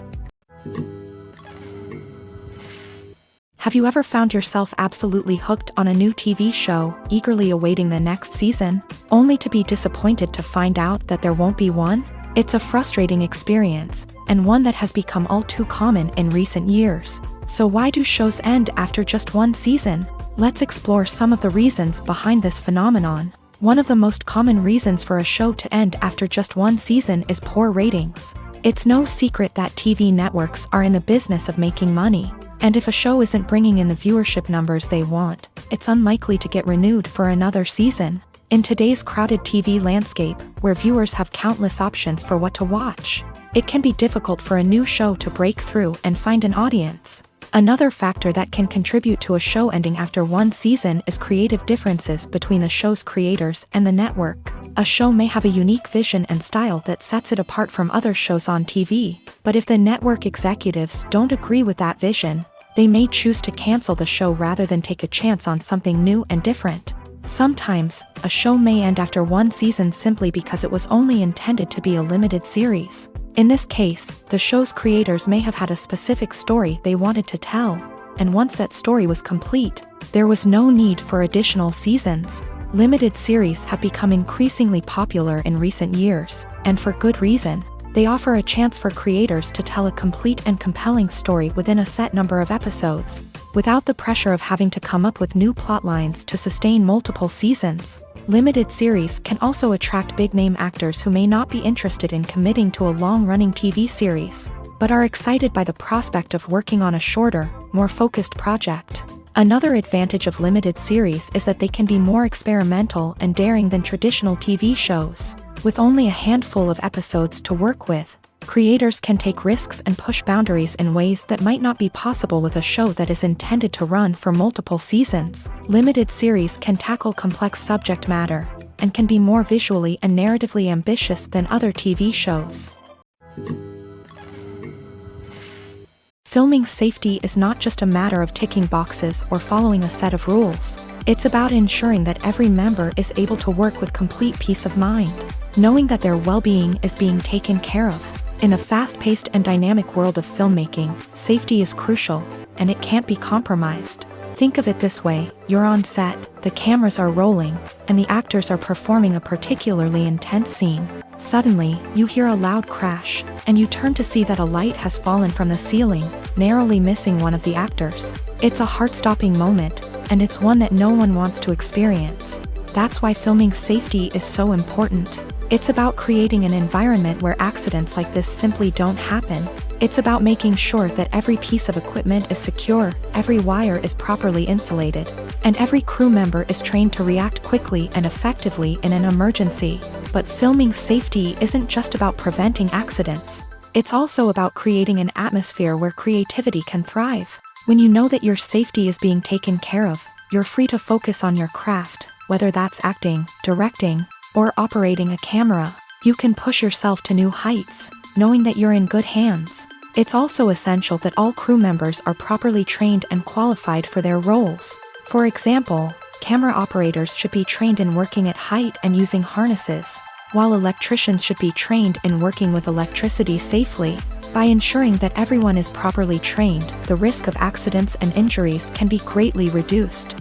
Speaker 1: Have you ever found yourself absolutely hooked on a new TV show, eagerly awaiting the next season, only to be disappointed to find out that there won't be one? It's a frustrating experience, and one that has become all too common in recent years. So why do shows end after just one season? Let's explore some of the reasons behind this phenomenon. One of the most common reasons for a show to end after just one season is poor ratings. It's no secret that TV networks are in the business of making money, and if a show isn't bringing in the viewership numbers they want, it's unlikely to get renewed for another season. In today's crowded TV landscape, where viewers have countless options for what to watch, it can be difficult for a new show to break through and find an audience. Another factor that can contribute to a show ending after one season is creative differences between the show's creators and the network. A show may have a unique vision and style that sets it apart from other shows on TV, but if the network executives don't agree with that vision, they may choose to cancel the show rather than take a chance on something new and different. Sometimes, a show may end after one season simply because it was only intended to be a limited series. In this case, the show's creators may have had a specific story they wanted to tell, and once that story was complete, there was no need for additional seasons. Limited series have become increasingly popular in recent years, and for good reason. They offer a chance for creators to tell a complete and compelling story within a set number of episodes, without the pressure of having to come up with new plotlines to sustain multiple seasons. Limited series can also attract big-name actors who may not be interested in committing to a long-running TV series, but are excited by the prospect of working on a shorter, more focused project. Another advantage of limited series is that they can be more experimental and daring than traditional TV shows. With only a handful of episodes to work with, creators can take risks and push boundaries in ways that might not be possible with a show that is intended to run for multiple seasons. Limited series can tackle complex subject matter, and can be more visually and narratively ambitious than other TV shows. Filming safety is not just a matter of ticking boxes or following a set of rules. It's about ensuring that every member is able to work with complete peace of mind, knowing that their well-being is being taken care of. In a fast-paced and dynamic world of filmmaking, safety is crucial, and it can't be compromised. Think of it this way: you're on set, the cameras are rolling, and the actors are performing a particularly intense scene. Suddenly, you hear a loud crash, and you turn to see that a light has fallen from the ceiling, narrowly missing one of the actors. It's a heart-stopping moment, and it's one that no one wants to experience. That's why filming safety is so important. It's about creating an environment where accidents like this simply don't happen. It's about making sure that every piece of equipment is secure, every wire is properly insulated, and every crew member is trained to react quickly and effectively in an emergency. But filming safety isn't just about preventing accidents. It's also about creating an atmosphere where creativity can thrive. When you know that your safety is being taken care of, you're free to focus on your craft, whether that's acting, directing, or operating a camera. You can push yourself to new heights, knowing that you're in good hands. It's also essential that all crew members are properly trained and qualified for their roles. For example, camera operators should be trained in working at height and using harnesses, while electricians should be trained in working with electricity safely. By ensuring that everyone is properly trained, the risk of accidents and injuries can be greatly reduced.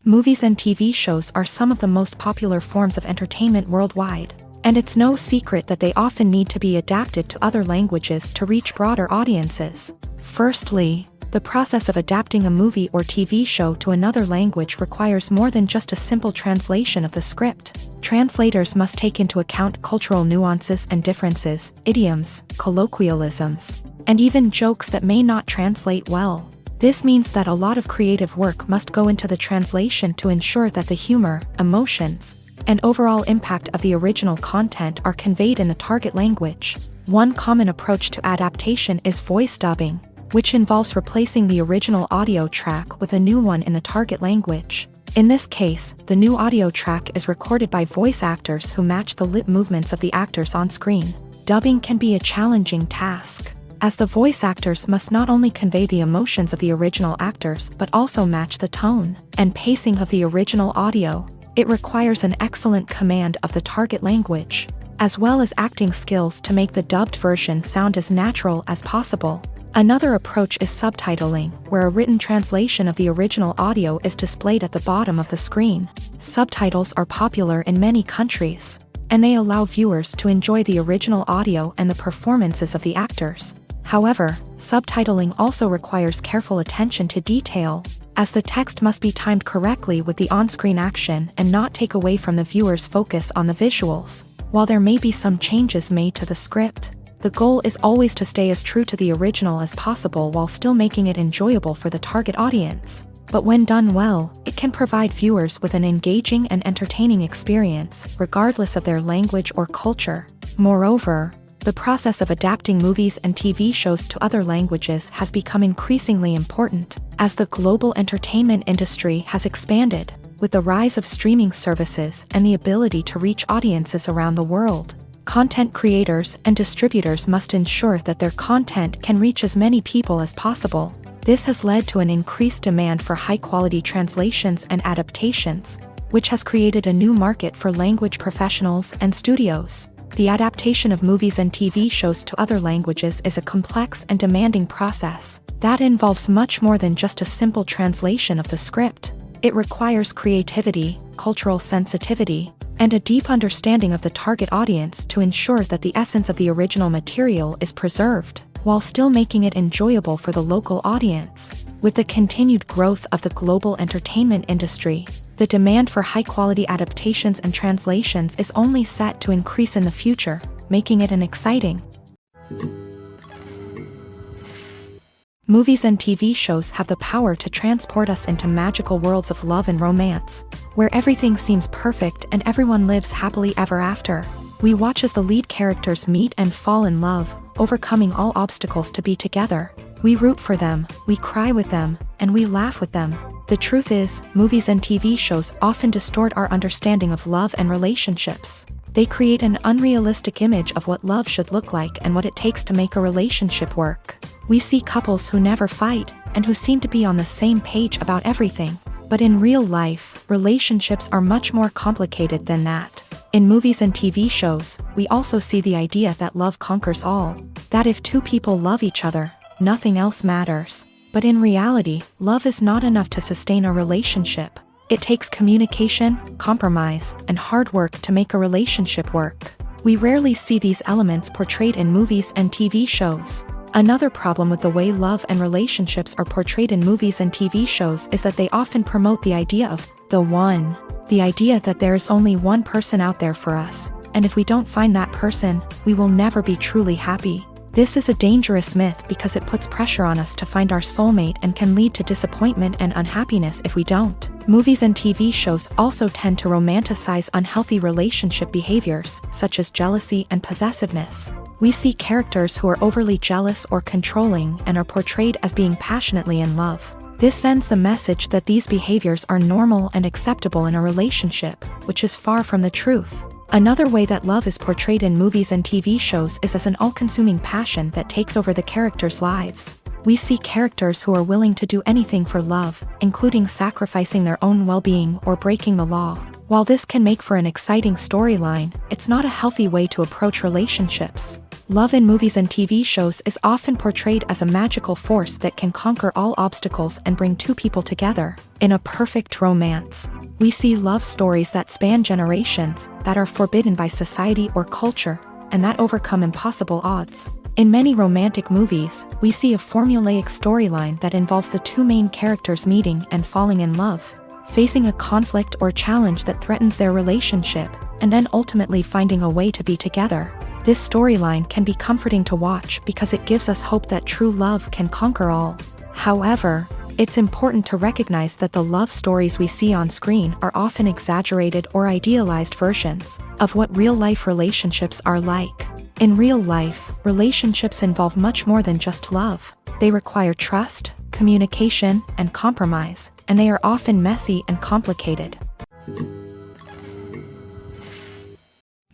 Speaker 1: Movies and TV shows are some of the most popular forms of entertainment worldwide, and it's no secret that they often need to be adapted to other languages to reach broader audiences. Firstly, the process of adapting a movie or TV show to another language requires more than just a simple translation of the script. Translators must take into account cultural nuances and differences, idioms, colloquialisms, and even jokes that may not translate well. This means that a lot of creative work must go into the translation to ensure that the humor, emotions, and overall impact of the original content are conveyed in the target language. One common approach to adaptation is voice dubbing, which involves replacing the original audio track with a new one in the target language. In this case, the new audio track is recorded by voice actors who match the lip movements of the actors on screen. Dubbing can be a challenging task. as the voice actors must not only convey the emotions of the original actors but also match the tone and pacing of the original audio. It requires an excellent command of the target language, as well as acting skills to make the dubbed version sound as natural as possible. Another approach is subtitling, where a written translation of the original audio is displayed at the bottom of the screen. Subtitles are popular in many countries, and they allow viewers to enjoy the original audio and the performances of the actors. However, subtitling also requires careful attention to detail, as the text must be timed correctly with the on-screen action and not take away from the viewer's focus on the visuals. While there may be some changes made to the script, the goal is always to stay as true to the original as possible while still making it enjoyable for the target audience. But when done well, it can provide viewers with an engaging and entertaining experience, regardless of their language or culture. Moreover, the process of adapting movies and TV shows to other languages has become increasingly important, as the global entertainment industry has expanded, with the rise of streaming services and the ability to reach audiences around the world. Content creators and distributors must ensure that their content can reach as many people as possible. This has led to an increased demand for high-quality translations and adaptations, which has created a new market for language professionals and studios. The adaptation of movies and TV shows to other languages is a complex and demanding process that involves much more than just a simple translation of the script. It requires creativity, cultural sensitivity, and a deep understanding of the target audience to ensure that the essence of the original material is preserved, while still making it enjoyable for the local audience. With the continued growth of the global entertainment industry, the demand for high-quality adaptations and translations is only set to increase in the future, making it an exciting. Movies and TV shows have the power to transport us into magical worlds of love and romance, where everything seems perfect and everyone lives happily ever after. We watch as the lead characters meet and fall in love, overcoming all obstacles to be together. We root for them, we cry with them, and we laugh with them. The truth is, movies and TV shows often distort our understanding of love and relationships. They create an unrealistic image of what love should look like and what it takes to make a relationship work. We see couples who never fight, and who seem to be on the same page about everything. But in real life, relationships are much more complicated than that. In movies and TV shows, we also see the idea that love conquers all. That if two people love each other, nothing else matters. But in reality, love is not enough to sustain a relationship. It takes communication, compromise, and hard work to make a relationship work. We rarely see these elements portrayed in movies and TV shows. Another problem with the way love and relationships are portrayed in movies and TV shows is that they often promote the idea of the one. The idea that there is only one person out there for us, and if we don't find that person, we will never be truly happy. This is a dangerous myth because it puts pressure on us to find our soulmate and can lead to disappointment and unhappiness if we don't. Movies and TV shows also tend to romanticize unhealthy relationship behaviors, such as jealousy and possessiveness. We see characters who are overly jealous or controlling and are portrayed as being passionately in love. This sends the message that these behaviors are normal and acceptable in a relationship, which is far from the truth. Another way that love is portrayed in movies and TV shows is as an all-consuming passion that takes over the characters' lives. We see characters who are willing to do anything for love, including sacrificing their own well-being or breaking the law. While this can make for an exciting storyline, it's not a healthy way to approach relationships. Love in movies and TV shows is often portrayed as a magical force that can conquer all obstacles and bring two people together. In a perfect romance, we see love stories that span generations, that are forbidden by society or culture, and that overcome impossible odds. In many romantic movies, we see a formulaic storyline that involves the two main characters meeting and falling in love, facing a conflict or challenge that threatens their relationship, and then ultimately finding a way to be together. This storyline can be comforting to watch because it gives us hope that true love can conquer all. However, it's important to recognize that the love stories we see on screen are often exaggerated or idealized versions of what real-life relationships are like. In real life, relationships involve much more than just love. They require trust, communication, and compromise, and they are often messy and complicated.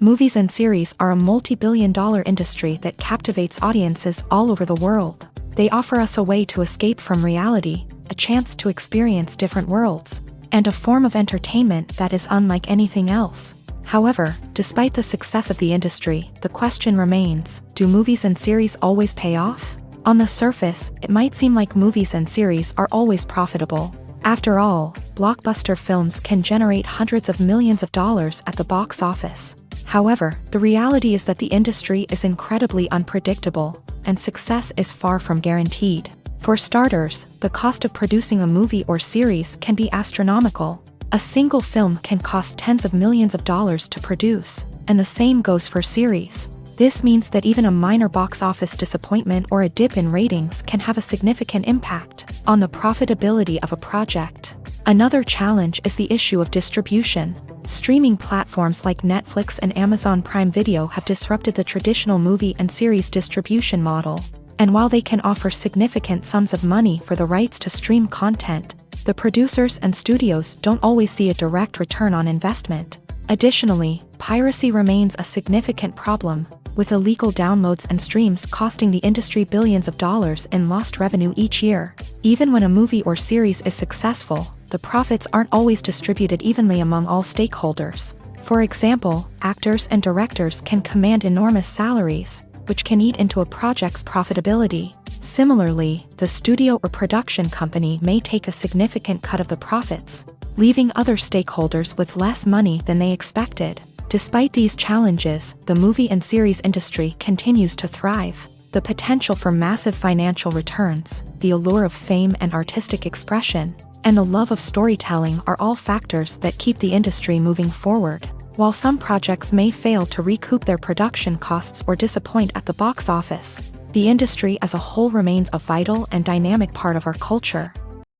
Speaker 1: Movies and series are a multi-billion-dollar industry that captivates audiences all over the world. They offer us a way to escape from reality, a chance to experience different worlds, and a form of entertainment that is unlike anything else. However, despite the success of the industry, the question remains, do movies and series always pay off? On the surface, it might seem like movies and series are always profitable. After all, blockbuster films can generate hundreds of millions of dollars at the box office. However, the reality is that the industry is incredibly unpredictable, and success is far from guaranteed. For starters, the cost of producing a movie or series can be astronomical. A single film can cost tens of millions of dollars to produce, and the same goes for series. This means that even a minor box office disappointment or a dip in ratings can have a significant impact on the profitability of a project. Another challenge is the issue of distribution. Streaming platforms like Netflix and Amazon Prime Video have disrupted the traditional movie and series distribution model. And while they can offer significant sums of money for the rights to stream content, the producers and studios don't always see a direct return on investment. Additionally, piracy remains a significant problem, with illegal downloads and streams costing the industry billions of dollars in lost revenue each year. Even when a movie or series is successful, the profits aren't always distributed evenly among all stakeholders. For example, actors and directors can command enormous salaries, which can eat into a project's profitability. Similarly, the studio or production company may take a significant cut of the profits, leaving other stakeholders with less money than they expected. Despite these challenges, the movie and series industry continues to thrive. The potential for massive financial returns, the allure of fame and artistic expression, and the love of storytelling are all factors that keep the industry moving forward. While some projects may fail to recoup their production costs or disappoint at the box office, the industry as a whole remains a vital and dynamic part of our culture.